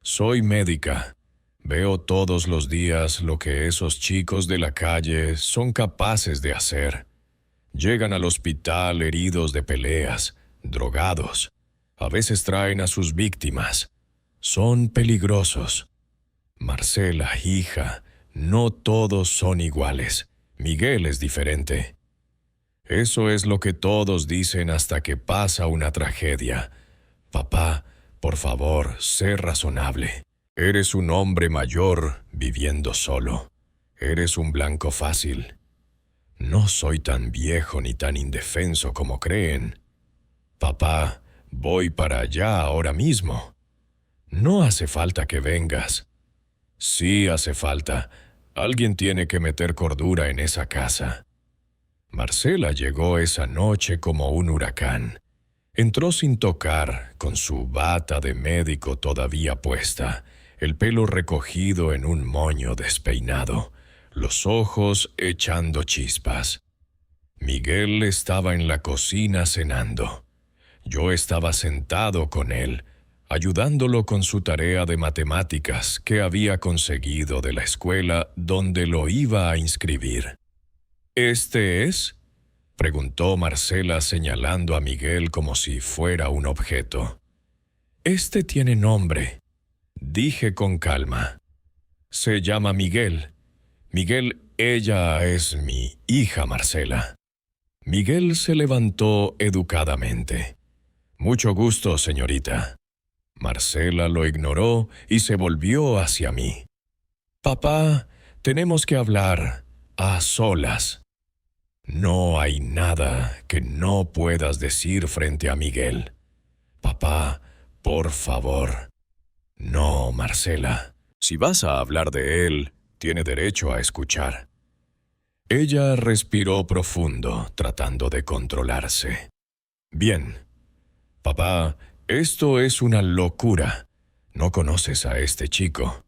«Soy médica. Veo todos los días lo que esos chicos de la calle son capaces de hacer. Llegan al hospital heridos de peleas, drogados. A veces traen a sus víctimas. Son peligrosos. Marcela, hija, no todos son iguales. Miguel es diferente». Eso es lo que todos dicen hasta que pasa una tragedia. Papá, por favor, sé razonable. Eres un hombre mayor viviendo solo. Eres un blanco fácil. No soy tan viejo ni tan indefenso como creen. Papá, voy para allá ahora mismo. No hace falta que vengas. Sí hace falta. Alguien tiene que meter cordura en esa casa. Marcela llegó esa noche como un huracán. Entró sin tocar, con su bata de médico todavía puesta, el pelo recogido en un moño despeinado, los ojos echando chispas. Miguel estaba en la cocina cenando. Yo estaba sentado con él, ayudándolo con su tarea de matemáticas que había conseguido de la escuela donde lo iba a inscribir. ¿Este es?, preguntó Marcela señalando a Miguel como si fuera un objeto. Este tiene nombre, dije con calma. Se llama Miguel. Miguel, ella es mi hija Marcela. Miguel se levantó educadamente. Mucho gusto, señorita. Marcela lo ignoró y se volvió hacia mí. Papá, tenemos que hablar a solas. No hay nada que no puedas decir frente a Miguel. Papá, por favor. No, Marcela. Si vas a hablar de él, tiene derecho a escuchar. Ella respiró profundo, tratando de controlarse. Bien. Papá, esto es una locura. No conoces a este chico.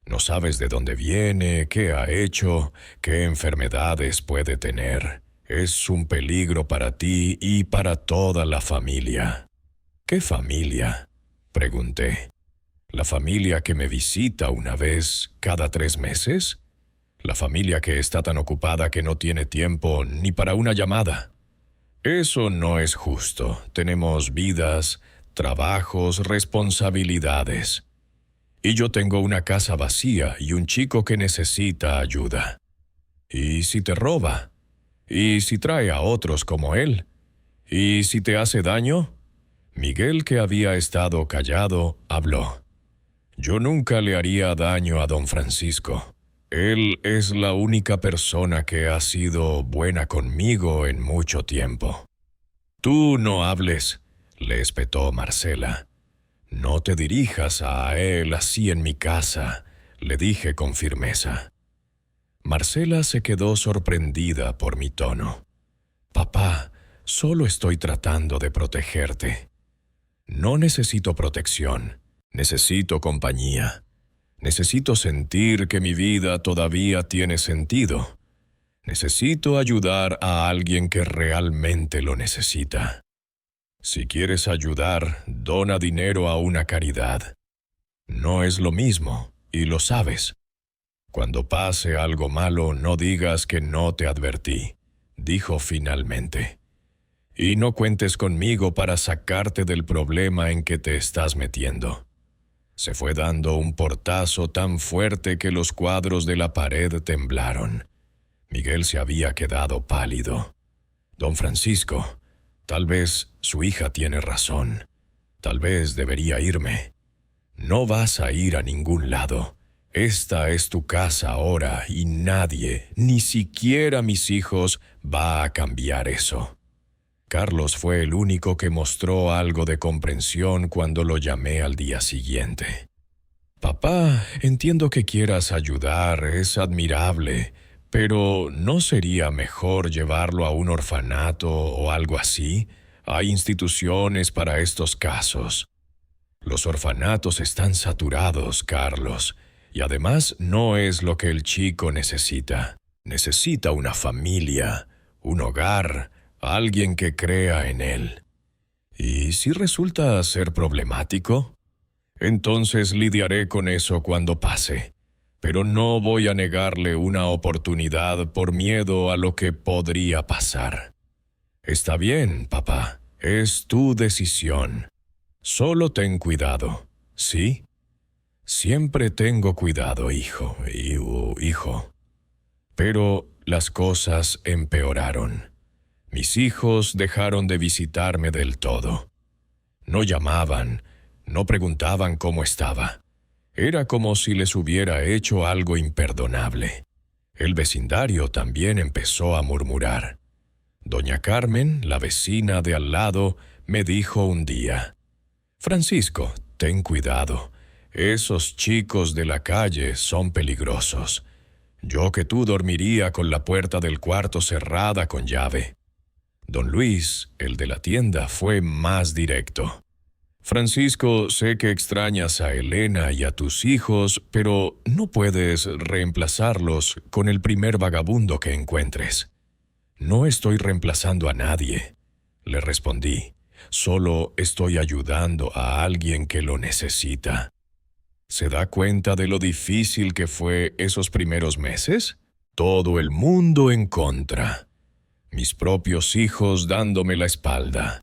No sabes de dónde viene, qué ha hecho, qué enfermedades puede tener. Es un peligro para ti y para toda la familia. ¿Qué familia?, pregunté. ¿La familia que me visita una vez cada 3 meses? ¿La familia que está tan ocupada que no tiene tiempo ni para una llamada? Eso no es justo. Tenemos vidas, trabajos, responsabilidades. Y yo tengo una casa vacía y un chico que necesita ayuda. ¿Y si te roba? ¿Y si trae a otros como él? ¿Y si te hace daño? Miguel, que había estado callado, habló. Yo nunca le haría daño a don Francisco. Él es la única persona que ha sido buena conmigo en mucho tiempo. Tú no hables, le espetó Marcela. No te dirijas a él así en mi casa, le dije con firmeza. Marcela se quedó sorprendida por mi tono. Papá, solo estoy tratando de protegerte. No necesito protección, necesito compañía. Necesito sentir que mi vida todavía tiene sentido. Necesito ayudar a alguien que realmente lo necesita. Si quieres ayudar, dona dinero a una caridad. No es lo mismo, y lo sabes. Cuando pase algo malo, no digas que no te advertí, dijo finalmente. Y no cuentes conmigo para sacarte del problema en que te estás metiendo. Se fue dando un portazo tan fuerte que los cuadros de la pared temblaron. Miguel se había quedado pálido. Don Francisco, tal vez su hija tiene razón. Tal vez debería irme. No vas a ir a ningún lado. Esta es tu casa ahora y nadie, ni siquiera mis hijos, va a cambiar eso. Carlos fue el único que mostró algo de comprensión cuando lo llamé al día siguiente. Papá, entiendo que quieras ayudar, es admirable, pero ¿no sería mejor llevarlo a un orfanato o algo así? Hay instituciones para estos casos. Los orfanatos están saturados, Carlos, y además no es lo que el chico necesita. Necesita una familia, un hogar, alguien que crea en él. ¿Y si resulta ser problemático? Entonces lidiaré con eso cuando pase. Pero no voy a negarle una oportunidad por miedo a lo que podría pasar. Está bien, papá. Es tu decisión. Solo ten cuidado, ¿sí? Siempre tengo cuidado, hijo. Pero las cosas empeoraron. Mis hijos dejaron de visitarme del todo. No llamaban, no preguntaban cómo estaba. Era como si les hubiera hecho algo imperdonable. El vecindario también empezó a murmurar. Doña Carmen, la vecina de al lado, me dijo un día: «Francisco, ten cuidado. Esos chicos de la calle son peligrosos. Yo que tú dormiría con la puerta del cuarto cerrada con llave». Don Luis, el de la tienda, fue más directo. «Francisco, sé que extrañas a Elena y a tus hijos, pero no puedes reemplazarlos con el primer vagabundo que encuentres». «No estoy reemplazando a nadie», le respondí. «Solo estoy ayudando a alguien que lo necesita». ¿Se da cuenta de lo difícil que fue esos primeros meses? Todo el mundo en contra. Mis propios hijos dándome la espalda.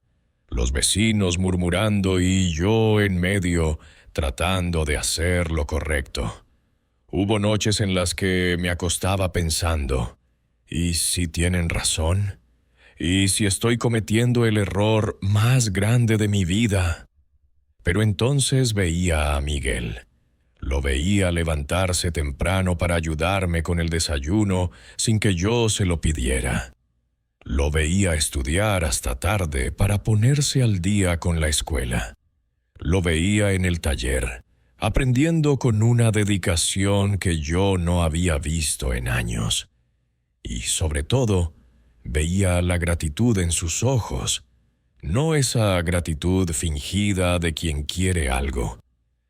Los vecinos murmurando y yo en medio tratando de hacer lo correcto. Hubo noches en las que me acostaba pensando: ¿y si tienen razón? ¿Y si estoy cometiendo el error más grande de mi vida? Pero entonces veía a Miguel. Lo veía levantarse temprano para ayudarme con el desayuno sin que yo se lo pidiera. Lo veía estudiar hasta tarde para ponerse al día con la escuela. Lo veía en el taller, aprendiendo con una dedicación que yo no había visto en años. Y sobre todo, veía la gratitud en sus ojos, no esa gratitud fingida de quien quiere algo,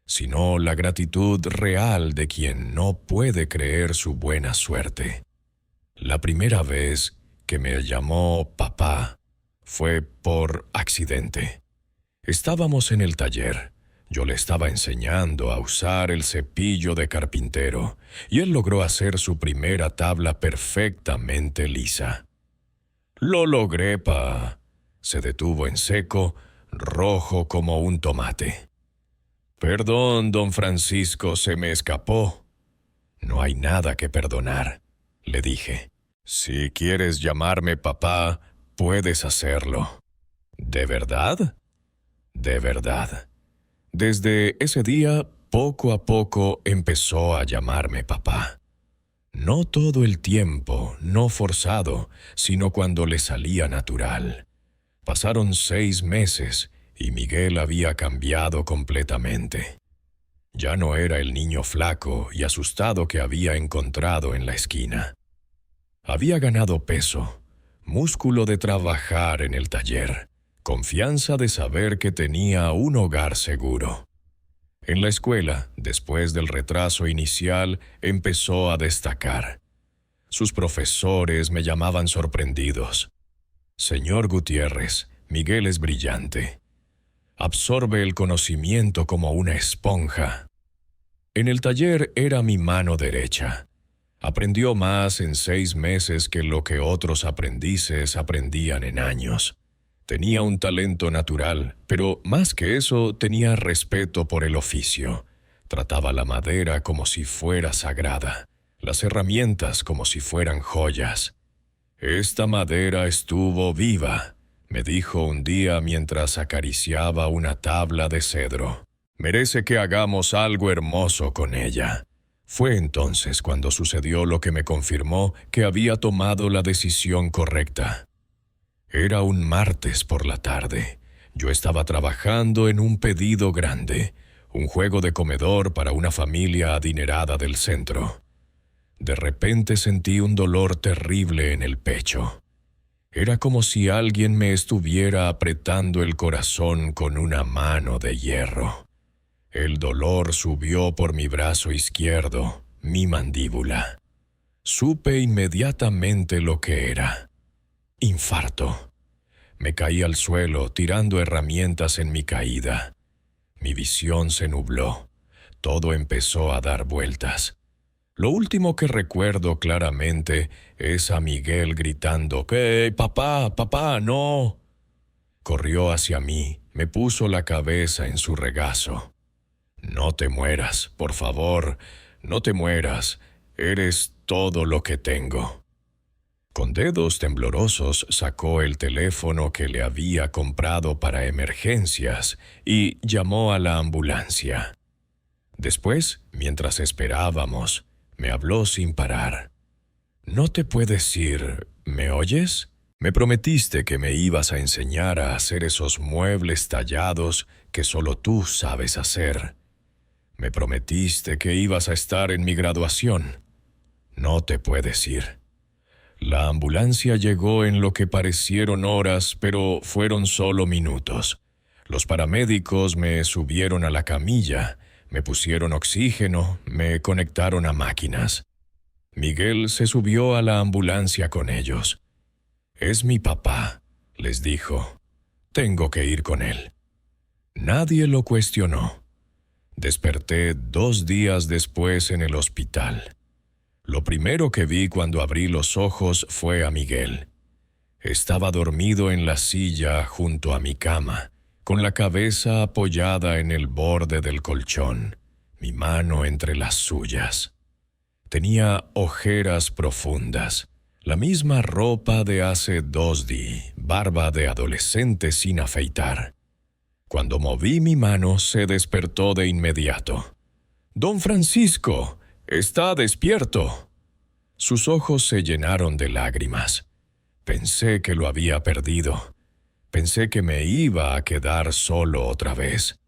sino la gratitud real de quien no puede creer su buena suerte. La primera vez que me llamó papá fue por accidente. Estábamos en el taller. Yo le estaba enseñando a usar el cepillo de carpintero y él logró hacer su primera tabla perfectamente lisa. «Lo logré, pa». Se detuvo en seco, rojo como un tomate. «Perdón, don Francisco, se me escapó». «No hay nada que perdonar», le dije. «Si quieres llamarme papá, puedes hacerlo». «¿De verdad?» «De verdad». Desde ese día, poco a poco, empezó a llamarme papá. No todo el tiempo, no forzado, sino cuando le salía natural. Pasaron 6 meses y Miguel había cambiado completamente. Ya no era el niño flaco y asustado que había encontrado en la esquina. Había ganado peso, músculo de trabajar en el taller, confianza de saber que tenía un hogar seguro. En la escuela, después del retraso inicial, empezó a destacar. Sus profesores me llamaban sorprendidos. «Señor Gutiérrez, Miguel es brillante. Absorbe el conocimiento como una esponja». En el taller era mi mano derecha. Aprendió más en 6 meses que lo que otros aprendices aprendían en años. Tenía un talento natural, pero más que eso tenía respeto por el oficio. Trataba la madera como si fuera sagrada, las herramientas como si fueran joyas. «Esta madera estuvo viva», me dijo un día mientras acariciaba una tabla de cedro. «Merece que hagamos algo hermoso con ella». Fue entonces cuando sucedió lo que me confirmó que había tomado la decisión correcta. Era un martes por la tarde. Yo estaba trabajando en un pedido grande, un juego de comedor para una familia adinerada del centro. De repente sentí un dolor terrible en el pecho. Era como si alguien me estuviera apretando el corazón con una mano de hierro. El dolor subió por mi brazo izquierdo, mi mandíbula. Supe inmediatamente lo que era. Infarto. Me caí al suelo tirando herramientas en mi caída. Mi visión se nubló. Todo empezó a dar vueltas. Lo último que recuerdo claramente es a Miguel gritando: «¡Hey, papá, papá, no!». Corrió hacia mí, me puso la cabeza en su regazo. «No te mueras, por favor, no te mueras. Eres todo lo que tengo». Con dedos temblorosos sacó el teléfono que le había comprado para emergencias y llamó a la ambulancia. Después, mientras esperábamos, me habló sin parar. «No te puedes ir, ¿me oyes? Me prometiste que me ibas a enseñar a hacer esos muebles tallados que solo tú sabes hacer. Me prometiste que ibas a estar en mi graduación. No te puedes ir». La ambulancia llegó en lo que parecieron horas, pero fueron solo minutos. Los paramédicos me subieron a la camilla, me pusieron oxígeno, me conectaron a máquinas. Miguel se subió a la ambulancia con ellos. «Es mi papá», les dijo. «Tengo que ir con él». Nadie lo cuestionó. Desperté 2 días después en el hospital. Lo primero que vi cuando abrí los ojos fue a Miguel. Estaba dormido en la silla junto a mi cama, con la cabeza apoyada en el borde del colchón, mi mano entre las suyas. Tenía ojeras profundas, la misma ropa de hace 2 días, barba de adolescente sin afeitar. Cuando moví mi mano, se despertó de inmediato. «Don Francisco, está despierto». Sus ojos se llenaron de lágrimas. Pensé que lo había perdido. Pensé que me iba a quedar solo otra vez.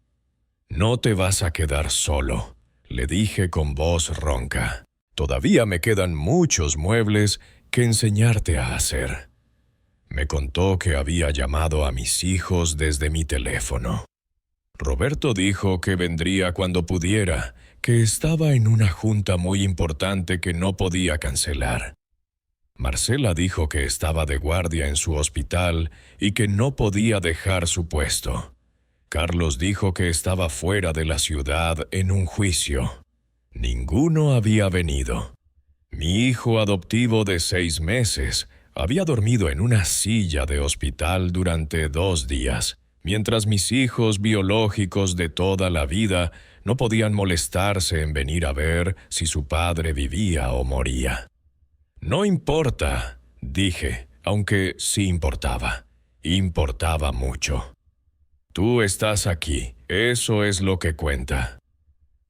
«No te vas a quedar solo», le dije con voz ronca. «Todavía me quedan muchos muebles que enseñarte a hacer». Me contó que había llamado a mis hijos desde mi teléfono. Roberto dijo que vendría cuando pudiera, que estaba en una junta muy importante que no podía cancelar. Marcela dijo que estaba de guardia en su hospital y que no podía dejar su puesto. Carlos dijo que estaba fuera de la ciudad en un juicio. Ninguno había venido. Mi hijo adoptivo de 6 meses había dormido en una silla de hospital durante 2 días, mientras mis hijos biológicos de toda la vida no podían molestarse en venir a ver si su padre vivía o moría. «No importa», dije, aunque sí importaba. Importaba mucho. «Tú estás aquí, eso es lo que cuenta».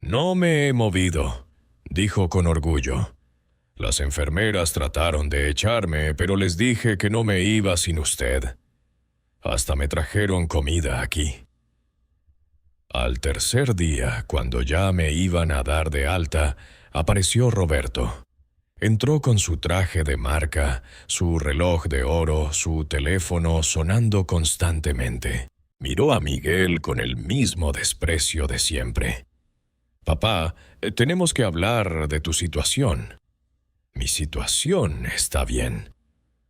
«No me he movido», dijo con orgullo. «Las enfermeras trataron de echarme, pero les dije que no me iba sin usted. Hasta me trajeron comida aquí». Al tercer día, cuando ya me iban a dar de alta, apareció Roberto. Entró con su traje de marca, su reloj de oro, su teléfono sonando constantemente. Miró a Miguel con el mismo desprecio de siempre. «Papá, tenemos que hablar de tu situación». «Mi situación está bien».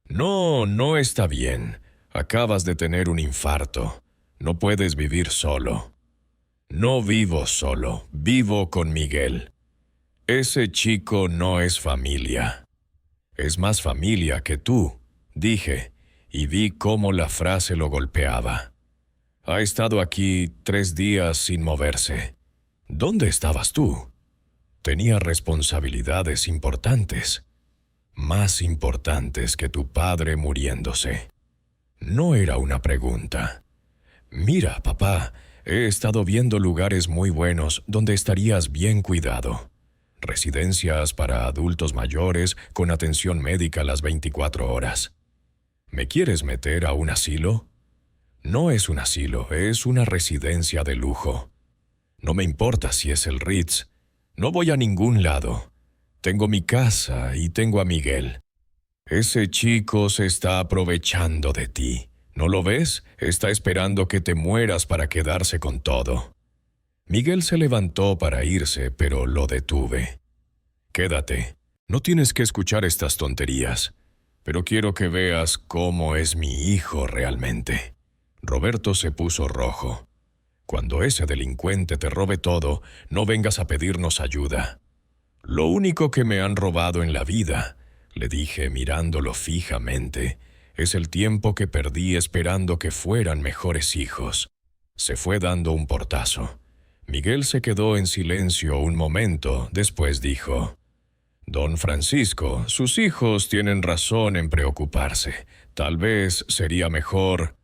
«No, no está bien. Acabas de tener un infarto. No puedes vivir solo». «No vivo solo, vivo con Miguel. Ese chico no es familia». «Es más familia que tú», dije, y vi cómo la frase lo golpeaba. «Ha estado aquí 3 días sin moverse. ¿Dónde estabas tú?» «Tenía responsabilidades importantes, más importantes que tu padre muriéndose». No era una pregunta. «Mira, papá, he estado viendo lugares muy buenos donde estarías bien cuidado. Residencias para adultos mayores con atención médica las 24 horas. ¿Me quieres meter a un asilo?» «No es un asilo, es una residencia de lujo. No me importa si es el Ritz. No voy a ningún lado. Tengo mi casa y tengo a Miguel. Ese chico se está aprovechando de ti. ¿No lo ves? Está esperando que te mueras para quedarse con todo». Miguel se levantó para irse, pero lo detuve. «Quédate. No tienes que escuchar estas tonterías. Pero quiero que veas cómo es mi hijo realmente». Roberto se puso rojo. «Cuando ese delincuente te robe todo, no vengas a pedirnos ayuda». «Lo único que me han robado en la vida», le dije mirándolo fijamente, «es el tiempo que perdí esperando que fueran mejores hijos». Se fue dando un portazo. Miguel se quedó en silencio un momento, después dijo: Don Francisco, sus hijos tienen razón en preocuparse. Tal vez sería mejor...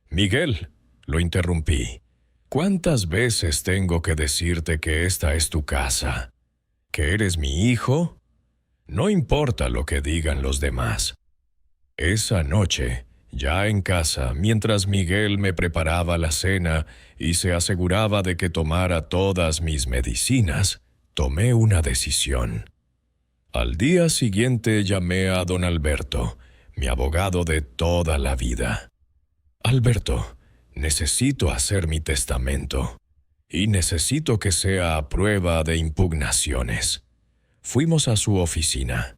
Miguel, lo interrumpí. ¿Cuántas veces tengo que decirte que esta es tu casa? ¿Que eres mi hijo? No importa lo que digan los demás. Esa noche, ya en casa, mientras Miguel me preparaba la cena y se aseguraba de que tomara todas mis medicinas, tomé una decisión. Al día siguiente llamé a don Alberto, mi abogado de toda la vida. Alberto, necesito hacer mi testamento y necesito que sea a prueba de impugnaciones. Fuimos a su oficina.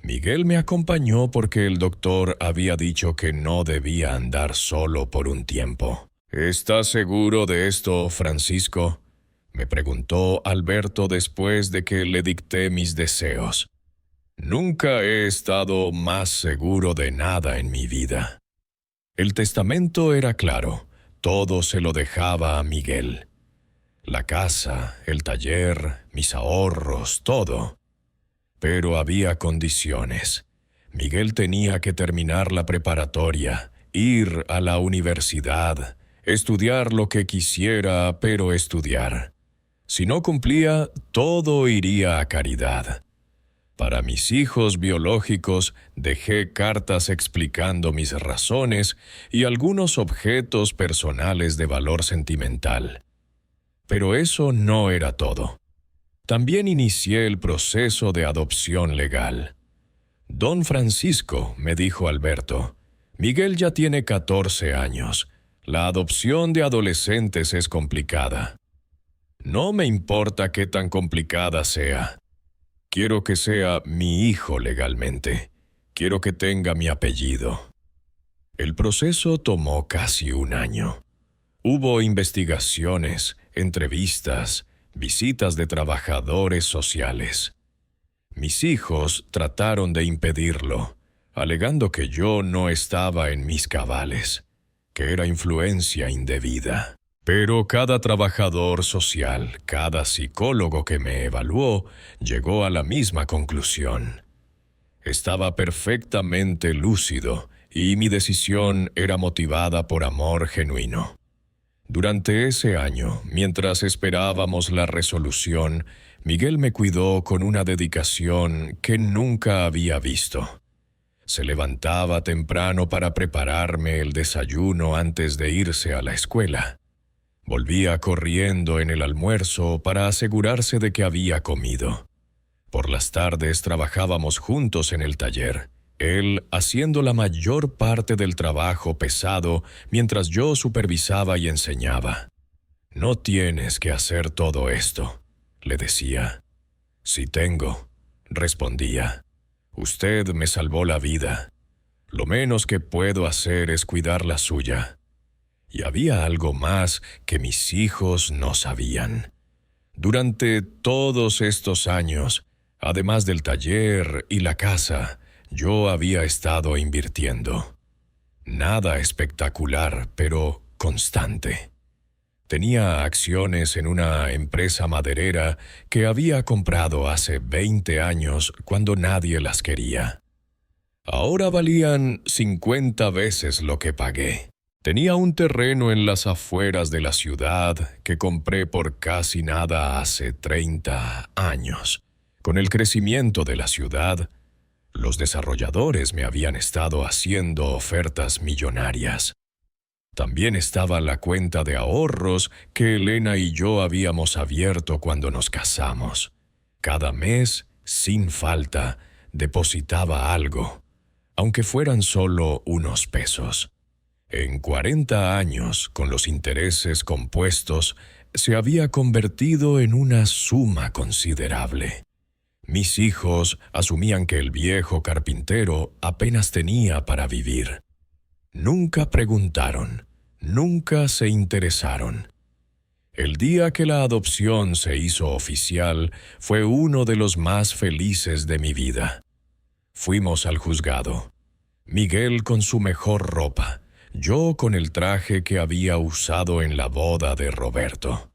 Miguel me acompañó porque el doctor había dicho que no debía andar solo por un tiempo. ¿Estás seguro de esto, Francisco?, me preguntó Alberto después de que le dicté mis deseos. Nunca he estado más seguro de nada en mi vida. El testamento era claro, todo se lo dejaba a Miguel. La casa, el taller, mis ahorros, todo. Pero había condiciones. Miguel tenía que terminar la preparatoria, ir a la universidad, estudiar lo que quisiera, pero estudiar. Si no cumplía, todo iría a caridad. Para mis hijos biológicos dejé cartas explicando mis razones y algunos objetos personales de valor sentimental. Pero eso no era todo. También inicié el proceso de adopción legal. Don Francisco, me dijo Alberto, Miguel ya tiene 14 años. La adopción de adolescentes es complicada. No me importa qué tan complicada sea. Quiero que sea mi hijo legalmente. Quiero que tenga mi apellido. El proceso tomó casi un año. Hubo investigaciones, entrevistas, visitas de trabajadores sociales. Mis hijos trataron de impedirlo, alegando que yo no estaba en mis cabales, que era influencia indebida. Pero cada trabajador social, cada psicólogo que me evaluó, llegó a la misma conclusión. Estaba perfectamente lúcido y mi decisión era motivada por amor genuino. Durante ese año, mientras esperábamos la resolución, Miguel me cuidó con una dedicación que nunca había visto. Se levantaba temprano para prepararme el desayuno antes de irse a la escuela. Volvía corriendo en el almuerzo para asegurarse de que había comido. Por las tardes trabajábamos juntos en el taller, él haciendo la mayor parte del trabajo pesado mientras yo supervisaba y enseñaba. «No tienes que hacer todo esto», le decía. «Sí tengo», respondía. «Usted me salvó la vida. Lo menos que puedo hacer es cuidar la suya». Y había algo más que mis hijos no sabían. Durante todos estos años, además del taller y la casa, yo había estado invirtiendo. Nada espectacular, pero constante. Tenía acciones en una empresa maderera que había comprado hace 20 años cuando nadie las quería. Ahora valían 50 veces lo que pagué. Tenía un terreno en las afueras de la ciudad que compré por casi nada hace 30 años. Con el crecimiento de la ciudad, los desarrolladores me habían estado haciendo ofertas millonarias. También estaba la cuenta de ahorros que Elena y yo habíamos abierto cuando nos casamos. Cada mes, sin falta, depositaba algo, aunque fueran solo unos pesos. En 40 años, con los intereses compuestos, se había convertido en una suma considerable. Mis hijos asumían que el viejo carpintero apenas tenía para vivir. Nunca preguntaron, nunca se interesaron. El día que la adopción se hizo oficial fue uno de los más felices de mi vida. Fuimos al juzgado. Miguel con su mejor ropa, yo con el traje que había usado en la boda de Roberto.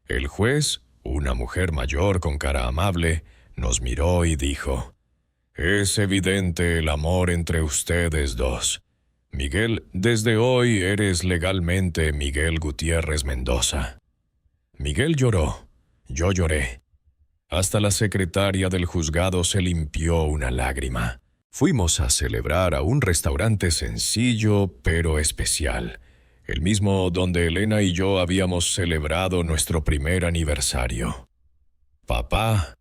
El juez, una mujer mayor con cara amable, Nos miró y dijo: «Es evidente el amor entre ustedes dos. Miguel, desde hoy eres legalmente Miguel Gutiérrez Mendoza». Miguel lloró, yo lloré. Hasta la secretaria del juzgado se limpió una lágrima. Fuimos a celebrar a un restaurante sencillo pero especial, el mismo donde Elena y yo habíamos celebrado nuestro primer aniversario. «Papá»,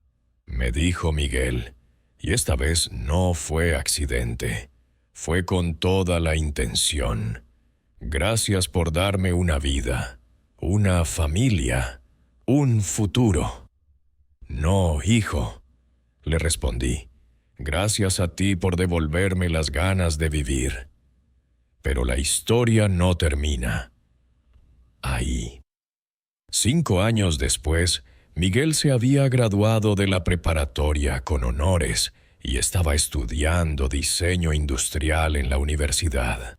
me dijo Miguel, y esta vez no fue accidente, fue con toda la intención. «Gracias por darme una vida, una familia, un futuro». «No, hijo», le respondí. «Gracias a ti por devolverme las ganas de vivir». Pero la historia no termina ahí. 5 años después, Miguel se había graduado de la preparatoria con honores y estaba estudiando diseño industrial en la universidad.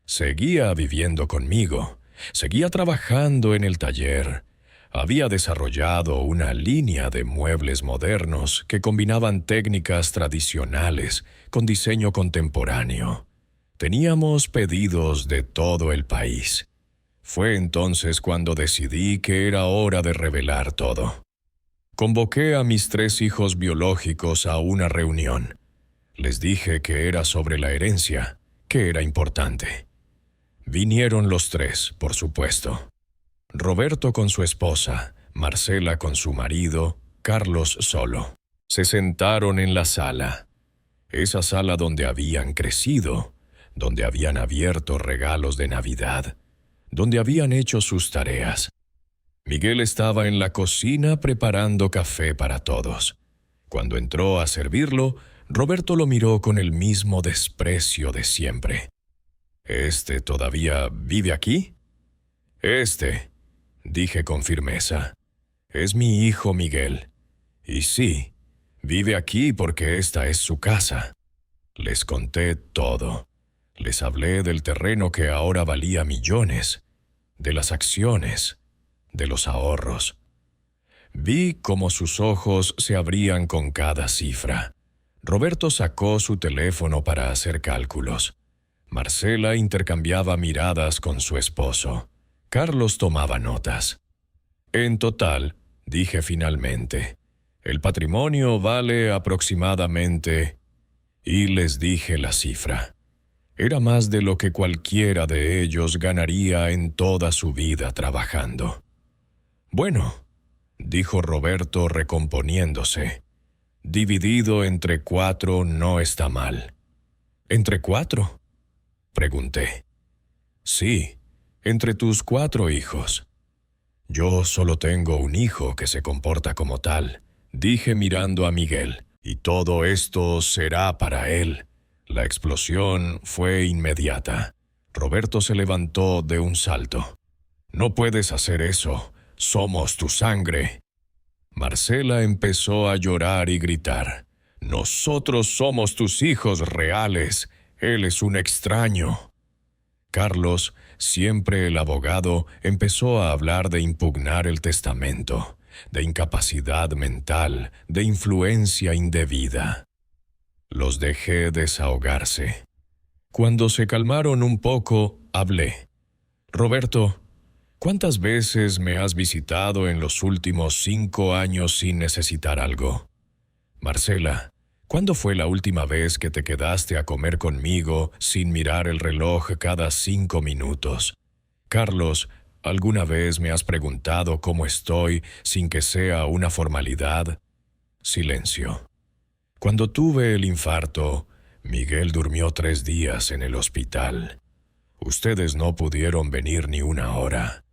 Seguía viviendo conmigo, seguía trabajando en el taller. Había desarrollado una línea de muebles modernos que combinaban técnicas tradicionales con diseño contemporáneo. Teníamos pedidos de todo el país. Fue entonces cuando decidí que era hora de revelar todo. Convoqué a mis 3 hijos biológicos a una reunión. Les dije que era sobre la herencia, que era importante. Vinieron los 3, por supuesto. Roberto con su esposa, Marcela con su marido, Carlos solo. Se sentaron en la sala. Esa sala donde habían crecido, donde habían abierto regalos de Navidad, donde habían hecho sus tareas. Miguel estaba en la cocina preparando café para todos. Cuando entró a servirlo, Roberto lo miró con el mismo desprecio de siempre. «¿Este todavía vive aquí?» Dije con firmeza. «Es mi hijo Miguel. Y sí, vive aquí porque esta es su casa». Les conté todo. Les hablé del terreno que ahora valía millones, de las acciones, de los ahorros. Vi cómo sus ojos se abrían con cada cifra. Roberto sacó su teléfono para hacer cálculos. Marcela intercambiaba miradas con su esposo. Carlos tomaba notas. «En total», dije finalmente, «el patrimonio vale aproximadamente…» Y les dije la cifra. Era más de lo que cualquiera de ellos ganaría en toda su vida trabajando. «Bueno», dijo Roberto recomponiéndose, «dividido entre 4 no está mal». «¿Entre 4?» pregunté. «Sí, entre tus 4 hijos». «Yo solo tengo un hijo que se comporta como tal», dije mirando a Miguel, «y todo esto será para él». La explosión fue inmediata. Roberto se levantó de un salto. «No puedes hacer eso. Somos tu sangre». Marcela empezó a llorar y gritar. «Nosotros somos tus hijos reales. Él es un extraño». Carlos, siempre el abogado, empezó a hablar de impugnar el testamento, de incapacidad mental, de influencia indebida. Los dejé desahogarse. Cuando se calmaron un poco, hablé. «Roberto, ¿cuántas veces me has visitado en los últimos 5 años sin necesitar algo? Marcela, ¿cuándo fue la última vez que te quedaste a comer conmigo sin mirar el reloj cada 5 minutos? Carlos, ¿alguna vez me has preguntado cómo estoy sin que sea una formalidad?» Silencio. Cuando tuve el infarto, Miguel durmió 3 días en el hospital. Ustedes no pudieron venir ni una hora.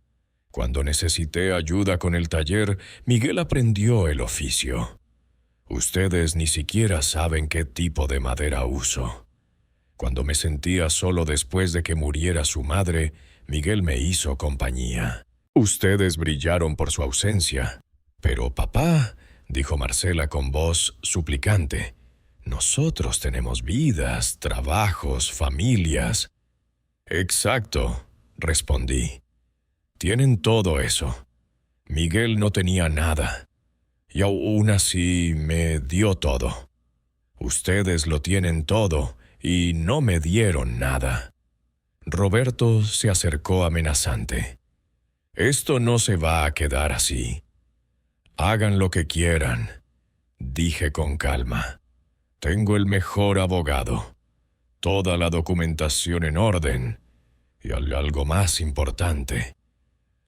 Cuando necesité ayuda con el taller, Miguel aprendió el oficio. Ustedes ni siquiera saben qué tipo de madera uso. Cuando me sentía solo después de que muriera su madre, Miguel me hizo compañía. Ustedes brillaron por su ausencia. «Pero papá», dijo Marcela con voz suplicante, «nosotros tenemos vidas, trabajos, familias». «Exacto», respondí. «Tienen todo eso. Miguel no tenía nada. y aún así me dio todo. Ustedes lo tienen todo y no me dieron nada. Roberto se acercó amenazante. Esto no se va a quedar así. Hagan lo que quieran, dije con calma. Tengo el mejor abogado, toda la documentación en orden y algo más importante,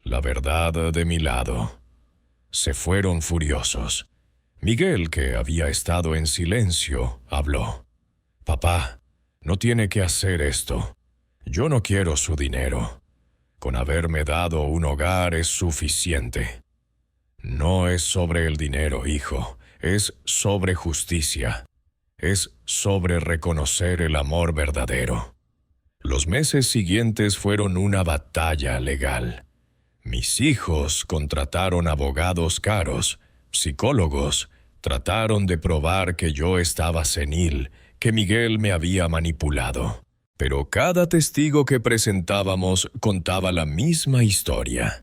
la verdad de mi lado. Se fueron furiosos. Miguel, que había estado en silencio, habló. Papá, no tiene que hacer esto. Yo no quiero su dinero. Con haberme dado un hogar es suficiente. No es sobre el dinero, hijo. Es sobre justicia. Es sobre reconocer el amor verdadero. Los meses siguientes fueron una batalla legal. Mis hijos contrataron abogados caros, psicólogos, trataron de probar que yo estaba senil, que Miguel me había manipulado. Pero cada testigo que presentábamos contaba la misma historia.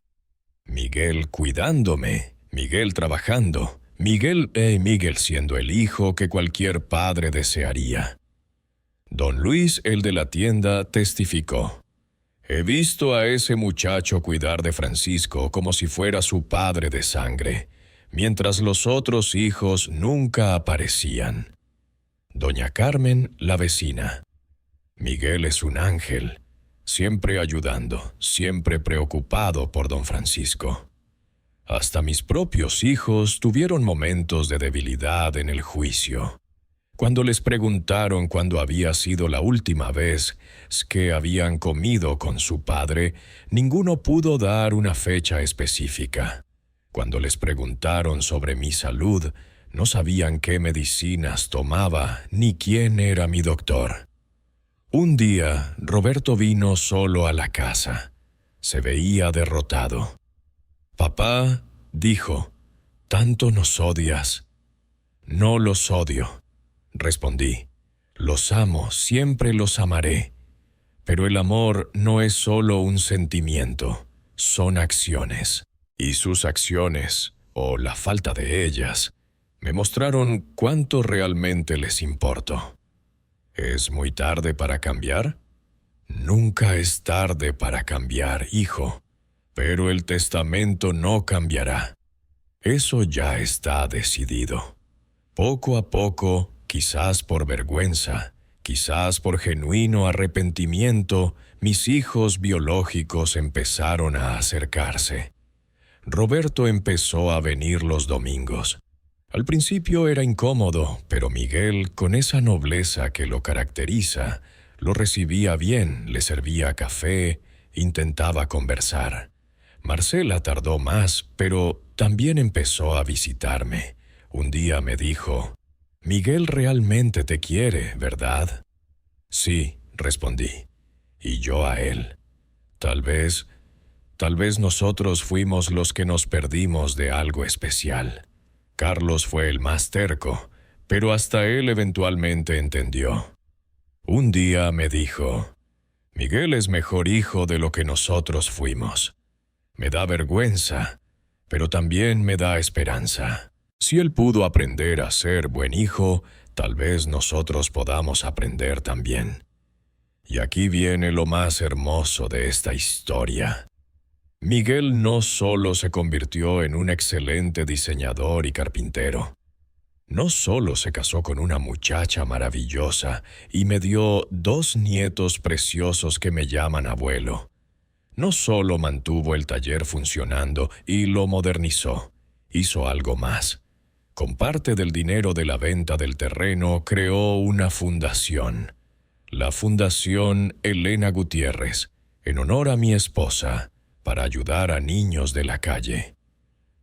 Miguel cuidándome, Miguel trabajando, Miguel siendo el hijo que cualquier padre desearía. Don Luis, el de la tienda, testificó. He visto a ese muchacho cuidar de Francisco como si fuera su padre de sangre, mientras los otros hijos nunca aparecían. Doña Carmen, la vecina. Miguel es un ángel, siempre ayudando, siempre preocupado por don Francisco. Hasta mis propios hijos tuvieron momentos de debilidad en el juicio. Cuando les preguntaron cuándo había sido la última vez que habían comido con su padre, ninguno pudo dar una fecha específica. Cuando les preguntaron sobre mi salud, no sabían qué medicinas tomaba ni quién era mi doctor. Un día, Roberto vino solo a la casa. Se veía derrotado. «Papá», dijo, «tanto nos odias». «No los odio», respondí. «Los amo, siempre los amaré». Pero el amor no es solo un sentimiento, son acciones. Y sus acciones, o la falta de ellas, me mostraron cuánto realmente les importo. ¿Es muy tarde para cambiar? Nunca es tarde para cambiar, hijo. Pero el testamento no cambiará. Eso ya está decidido. Poco a poco, quizás por vergüenza, quizás por genuino arrepentimiento, mis hijos biológicos empezaron a acercarse. Roberto empezó a venir los domingos. Al principio era incómodo, pero Miguel, con esa nobleza que lo caracteriza, lo recibía bien, le servía café, intentaba conversar. Marcela tardó más, pero también empezó a visitarme. Un día me dijo, «Miguel realmente te quiere, ¿verdad?» «Sí», respondí. «Y yo a él. Tal vez nosotros fuimos los que nos perdimos de algo especial. Carlos fue el más terco, pero hasta él eventualmente entendió. Un día me dijo, «Miguel es mejor hijo de lo que nosotros fuimos. Me da vergüenza, pero también me da esperanza. Si él pudo aprender a ser buen hijo, tal vez nosotros podamos aprender también». Y aquí viene lo más hermoso de esta historia. Miguel no solo se convirtió en un excelente diseñador y carpintero. No solo se casó con una muchacha maravillosa y me dio 2 nietos preciosos que me llaman abuelo. No solo mantuvo el taller funcionando y lo modernizó, hizo algo más. Con parte del dinero de la venta del terreno creó una fundación. La Fundación Elena Gutiérrez, en honor a mi esposa, para ayudar a niños de la calle.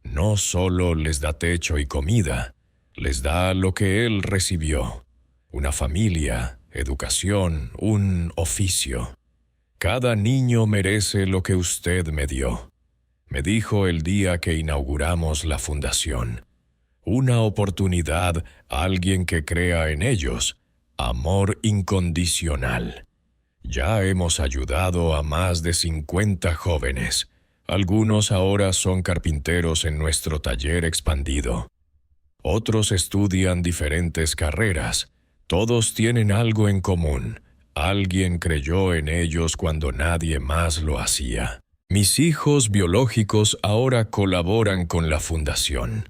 No solo les da techo y comida, les da lo que él recibió: una familia, educación, un oficio. Cada niño merece lo que usted me dio, me dijo el día que inauguramos la fundación. Una oportunidad, alguien que crea en ellos, amor incondicional. Ya hemos ayudado a más de 50 jóvenes. Algunos ahora son carpinteros en nuestro taller expandido. Otros estudian diferentes carreras. Todos tienen algo en común. Alguien creyó en ellos cuando nadie más lo hacía. Mis hijos biológicos ahora colaboran con la fundación.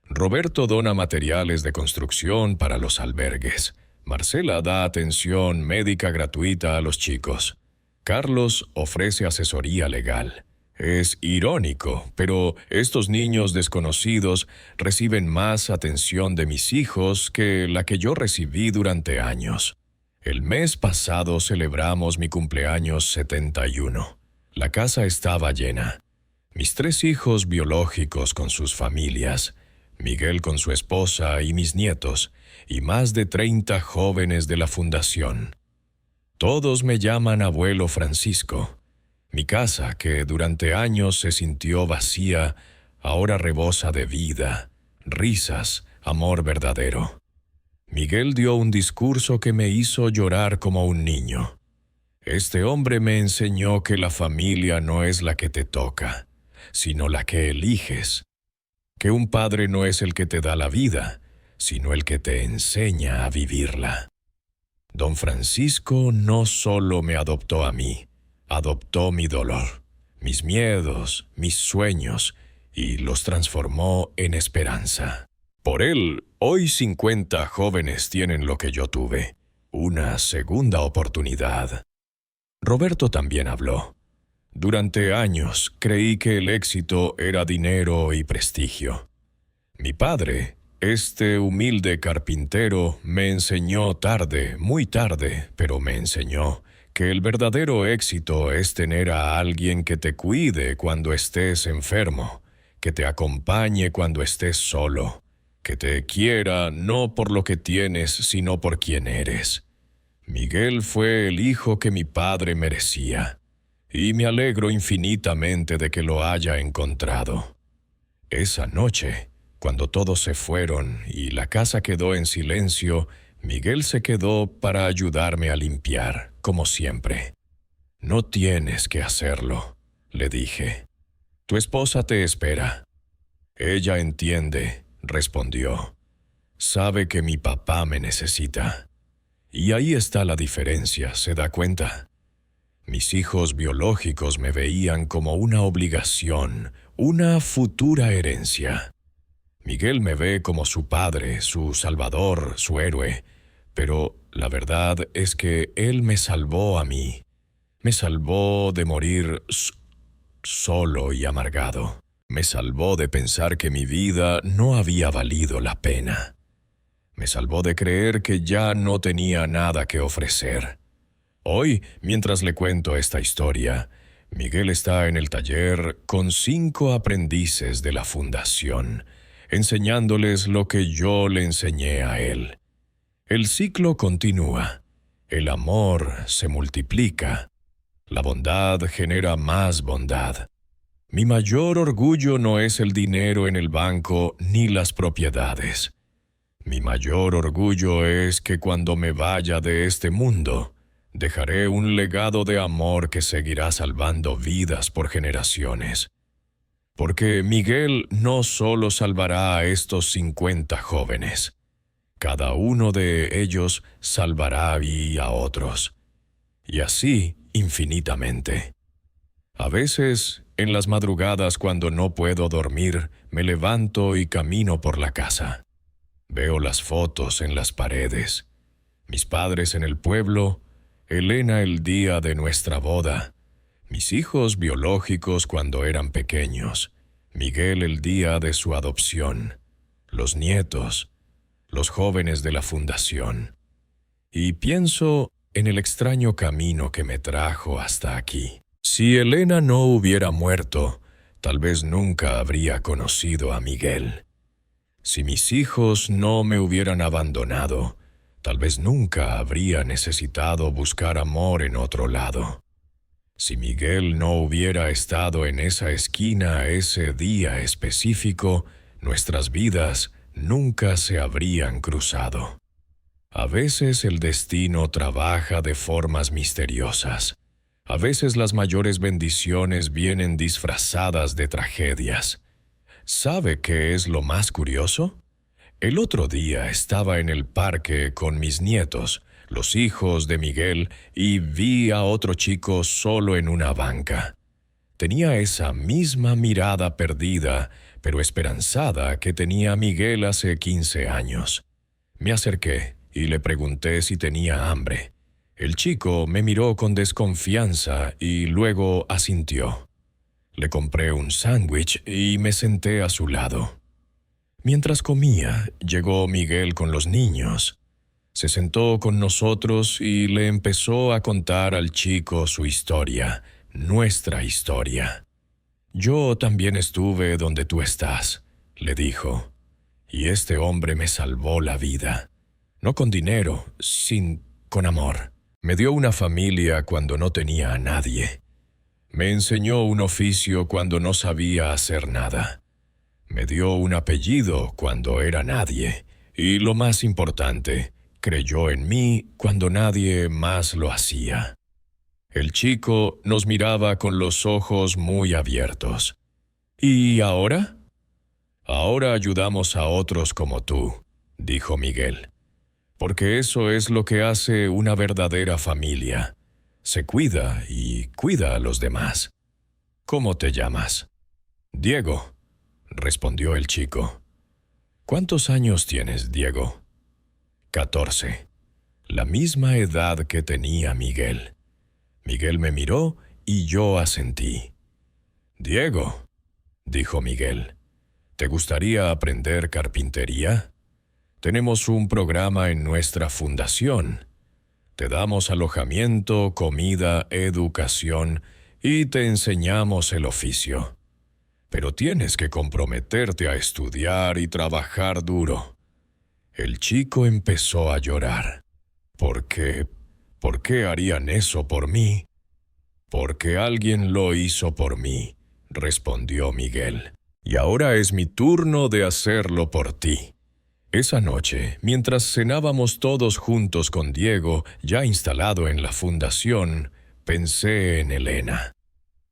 Roberto dona materiales de construcción para los albergues. Marcela da atención médica gratuita a los chicos. Carlos ofrece asesoría legal. Es irónico, pero estos niños desconocidos reciben más atención de mis hijos que la que yo recibí durante años. El mes pasado celebramos mi cumpleaños 71. La casa estaba llena. Mis 3 hijos biológicos con sus familias, Miguel con su esposa y mis nietos, y más de 30 jóvenes de la fundación. Todos me llaman abuelo Francisco. Mi casa, que durante años se sintió vacía, ahora rebosa de vida, risas, amor verdadero. Miguel dio un discurso que me hizo llorar como un niño. Este hombre me enseñó que la familia no es la que te toca, sino la que eliges. Que un padre no es el que te da la vida, sino el que te enseña a vivirla. Don Francisco no solo me adoptó a mí, adoptó mi dolor, mis miedos, mis sueños, y los transformó en esperanza. Por él, hoy 50 jóvenes tienen lo que yo tuve, una segunda oportunidad. Roberto también habló. Durante años creí que el éxito era dinero y prestigio. Mi padre, este humilde carpintero, me enseñó tarde, muy tarde, pero me enseñó que el verdadero éxito es tener a alguien que te cuide cuando estés enfermo, que te acompañe cuando estés solo, que te quiera no por lo que tienes, sino por quien eres. Miguel fue el hijo que mi padre merecía, y me alegro infinitamente de que lo haya encontrado. Esa noche, cuando todos se fueron y la casa quedó en silencio, Miguel se quedó para ayudarme a limpiar, como siempre. «No tienes que hacerlo», le dije. «Tu esposa te espera». «Ella entiende», respondió. «Sabe que mi papá me necesita». Y ahí está la diferencia, ¿se da cuenta? Mis hijos biológicos me veían como una obligación, una futura herencia. Miguel me ve como su padre, su salvador, su héroe, pero la verdad es que él me salvó a mí. Me salvó de morir solo y amargado. Me salvó de pensar que mi vida no había valido la pena. Me salvó de creer que ya no tenía nada que ofrecer. Hoy, mientras le cuento esta historia, Miguel está en el taller con 5 aprendices de la fundación, enseñándoles lo que yo le enseñé a él. El ciclo continúa. El amor se multiplica. La bondad genera más bondad. Mi mayor orgullo no es el dinero en el banco ni las propiedades. Mi mayor orgullo es que cuando me vaya de este mundo, dejaré un legado de amor que seguirá salvando vidas por generaciones. Porque Miguel no solo salvará a estos 50 jóvenes. Cada uno de ellos salvará a otros. Y así infinitamente. A veces, en las madrugadas cuando no puedo dormir, me levanto y camino por la casa. Veo las fotos en las paredes. Mis padres en el pueblo, Elena el día de nuestra boda, mis hijos biológicos cuando eran pequeños, Miguel el día de su adopción, los nietos, los jóvenes de la fundación. Y pienso en el extraño camino que me trajo hasta aquí. Si Elena no hubiera muerto, tal vez nunca habría conocido a Miguel. Si mis hijos no me hubieran abandonado, tal vez nunca habría necesitado buscar amor en otro lado. Si Miguel no hubiera estado en esa esquina ese día específico, nuestras vidas nunca se habrían cruzado. A veces el destino trabaja de formas misteriosas. A veces las mayores bendiciones vienen disfrazadas de tragedias. ¿Sabe qué es lo más curioso? El otro día estaba en el parque con mis nietos, los hijos de Miguel, y vi a otro chico solo en una banca. Tenía esa misma mirada perdida, pero esperanzada que tenía Miguel hace 15 años. Me acerqué y le pregunté si tenía hambre. El chico me miró con desconfianza y luego asintió. Le compré un sándwich y me senté a su lado. Mientras comía, llegó Miguel con los niños. Se sentó con nosotros y le empezó a contar al chico su historia, nuestra historia. «Yo también estuve donde tú estás», le dijo, «y este hombre me salvó la vida. No con dinero, con amor. Me dio una familia cuando no tenía a nadie. Me enseñó un oficio cuando no sabía hacer nada. Me dio un apellido cuando era nadie. Y lo más importante, creyó en mí cuando nadie más lo hacía». El chico nos miraba con los ojos muy abiertos. «¿Y ahora?» «Ahora ayudamos a otros como tú», dijo Miguel. «Porque eso es lo que hace una verdadera familia. Se cuida y cuida a los demás». «¿Cómo te llamas?» «Diego», respondió el chico. «¿Cuántos años tienes, Diego?» 14. La misma edad que tenía Miguel. Miguel me miró y yo asentí. «Diego», dijo Miguel, «¿te gustaría aprender carpintería? Tenemos un programa en nuestra fundación. Te damos alojamiento, comida, educación y te enseñamos el oficio. Pero tienes que comprometerte a estudiar y trabajar duro». El chico empezó a llorar. ¿Por qué harían eso por mí? «Porque alguien lo hizo por mí», respondió Miguel. «Y ahora es mi turno de hacerlo por ti». Esa noche, mientras cenábamos todos juntos con Diego, ya instalado en la fundación, pensé en Elena.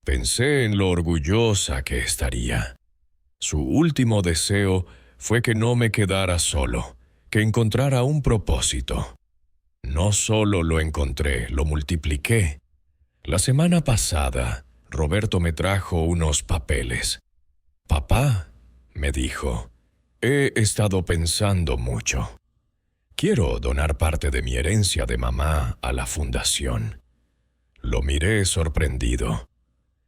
Pensé en lo orgullosa que estaría. Su último deseo fue que no me quedara solo, que encontrara un propósito. No solo lo encontré, lo multipliqué. La semana pasada, Roberto me trajo unos papeles. «Papá», me dijo, «he estado pensando mucho. Quiero donar parte de mi herencia de mamá a la fundación». Lo miré sorprendido.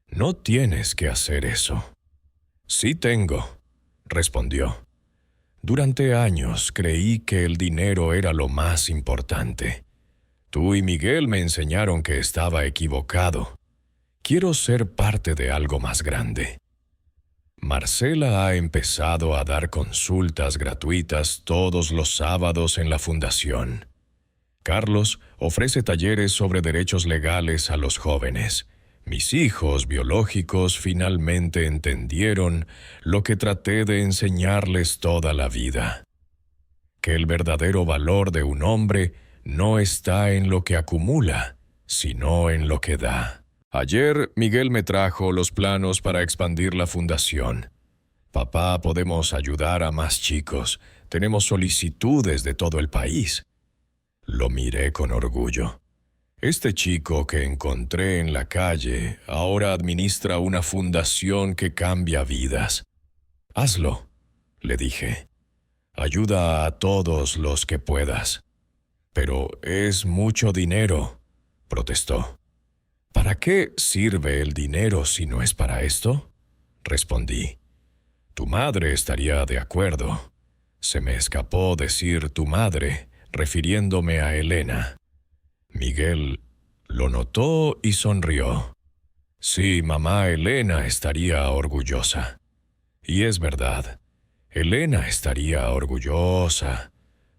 «No tienes que hacer eso». «Sí tengo», respondió. «Durante años creí que el dinero era lo más importante. Tú y Miguel me enseñaron que estaba equivocado. Quiero ser parte de algo más grande». Marcela ha empezado a dar consultas gratuitas todos los sábados en la fundación. Carlos ofrece talleres sobre derechos legales a los jóvenes. Mis hijos biológicos finalmente entendieron lo que traté de enseñarles toda la vida: que el verdadero valor de un hombre no está en lo que acumula, sino en lo que da. Ayer Miguel me trajo los planos para expandir la fundación. «Papá, podemos ayudar a más chicos. Tenemos solicitudes de todo el país». Lo miré con orgullo. Este chico que encontré en la calle ahora administra una fundación que cambia vidas. «Hazlo», le dije. «Ayuda a todos los que puedas». «Pero es mucho dinero», protestó. «¿Para qué sirve el dinero si no es para esto?», respondí. «Tu madre estaría de acuerdo». Se me escapó decir «tu madre», refiriéndome a Elena. Miguel lo notó y sonrió. «Sí, mamá Elena estaría orgullosa». Y es verdad, Elena estaría orgullosa,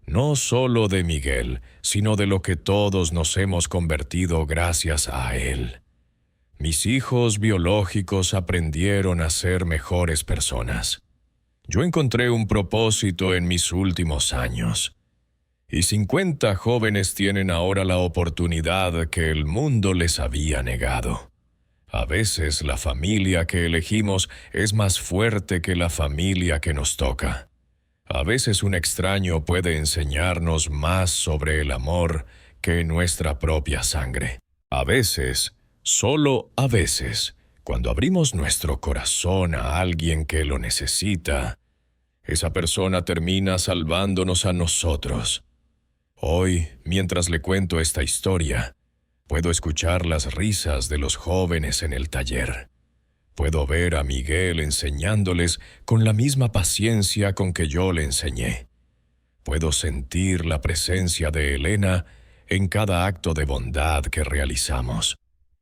no solo de Miguel, sino de lo que todos nos hemos convertido gracias a él. Mis hijos biológicos aprendieron a ser mejores personas. Yo encontré un propósito en mis últimos años. Y 50 jóvenes tienen ahora la oportunidad que el mundo les había negado. A veces la familia que elegimos es más fuerte que la familia que nos toca. A veces un extraño puede enseñarnos más sobre el amor que nuestra propia sangre. A veces, solo a veces, cuando abrimos nuestro corazón a alguien que lo necesita, esa persona termina salvándonos a nosotros. Hoy, mientras le cuento esta historia, puedo escuchar las risas de los jóvenes en el taller. Puedo ver a Miguel enseñándoles con la misma paciencia con que yo le enseñé. Puedo sentir la presencia de Elena en cada acto de bondad que realizamos.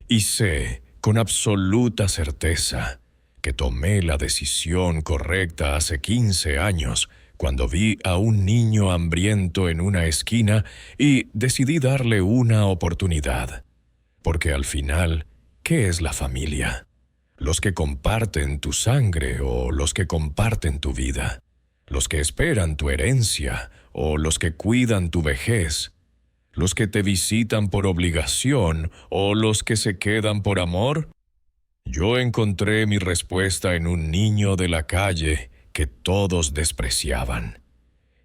Y sé, con absoluta certeza, que tomé la decisión correcta hace 15 años, cuando vi a un niño hambriento en una esquina y decidí darle una oportunidad. Porque al final, ¿qué es la familia? Los que comparten tu sangre o los que comparten tu vida, los que esperan tu herencia o los que cuidan tu vejez, los que te visitan por obligación o los que se quedan por amor. Yo encontré mi respuesta en un niño de la calle que todos despreciaban.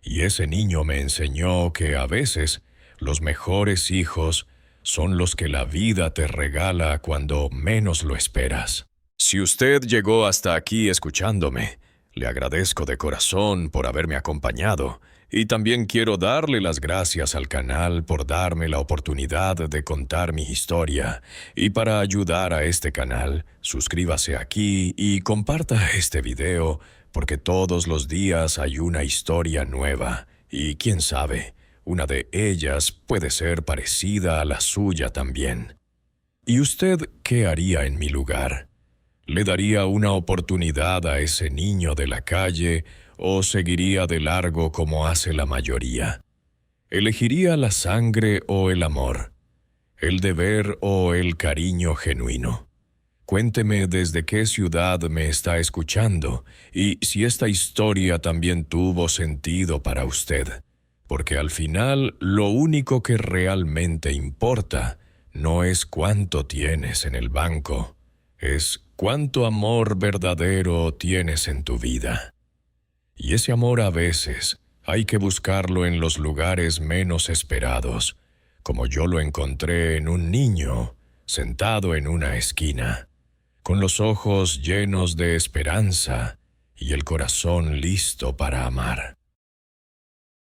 Y ese niño me enseñó que a veces los mejores hijos son los que la vida te regala cuando menos lo esperas. Si usted llegó hasta aquí escuchándome, le agradezco de corazón por haberme acompañado y también quiero darle las gracias al canal por darme la oportunidad de contar mi historia. Y para ayudar a este canal, suscríbase aquí y comparta este video porque todos los días hay una historia nueva y quién sabe, una de ellas puede ser parecida a la suya también. ¿Y usted qué haría en mi lugar? ¿Le daría una oportunidad a ese niño de la calle o seguiría de largo como hace la mayoría? ¿Elegiría la sangre o el amor? ¿El deber o el cariño genuino? Cuénteme desde qué ciudad me está escuchando y si esta historia también tuvo sentido para usted. Porque al final lo único que realmente importa no es cuánto tienes en el banco, es cuánto amor verdadero tienes en tu vida. Y ese amor a veces hay que buscarlo en los lugares menos esperados, como yo lo encontré en un niño sentado en una esquina, con los ojos llenos de esperanza y el corazón listo para amar.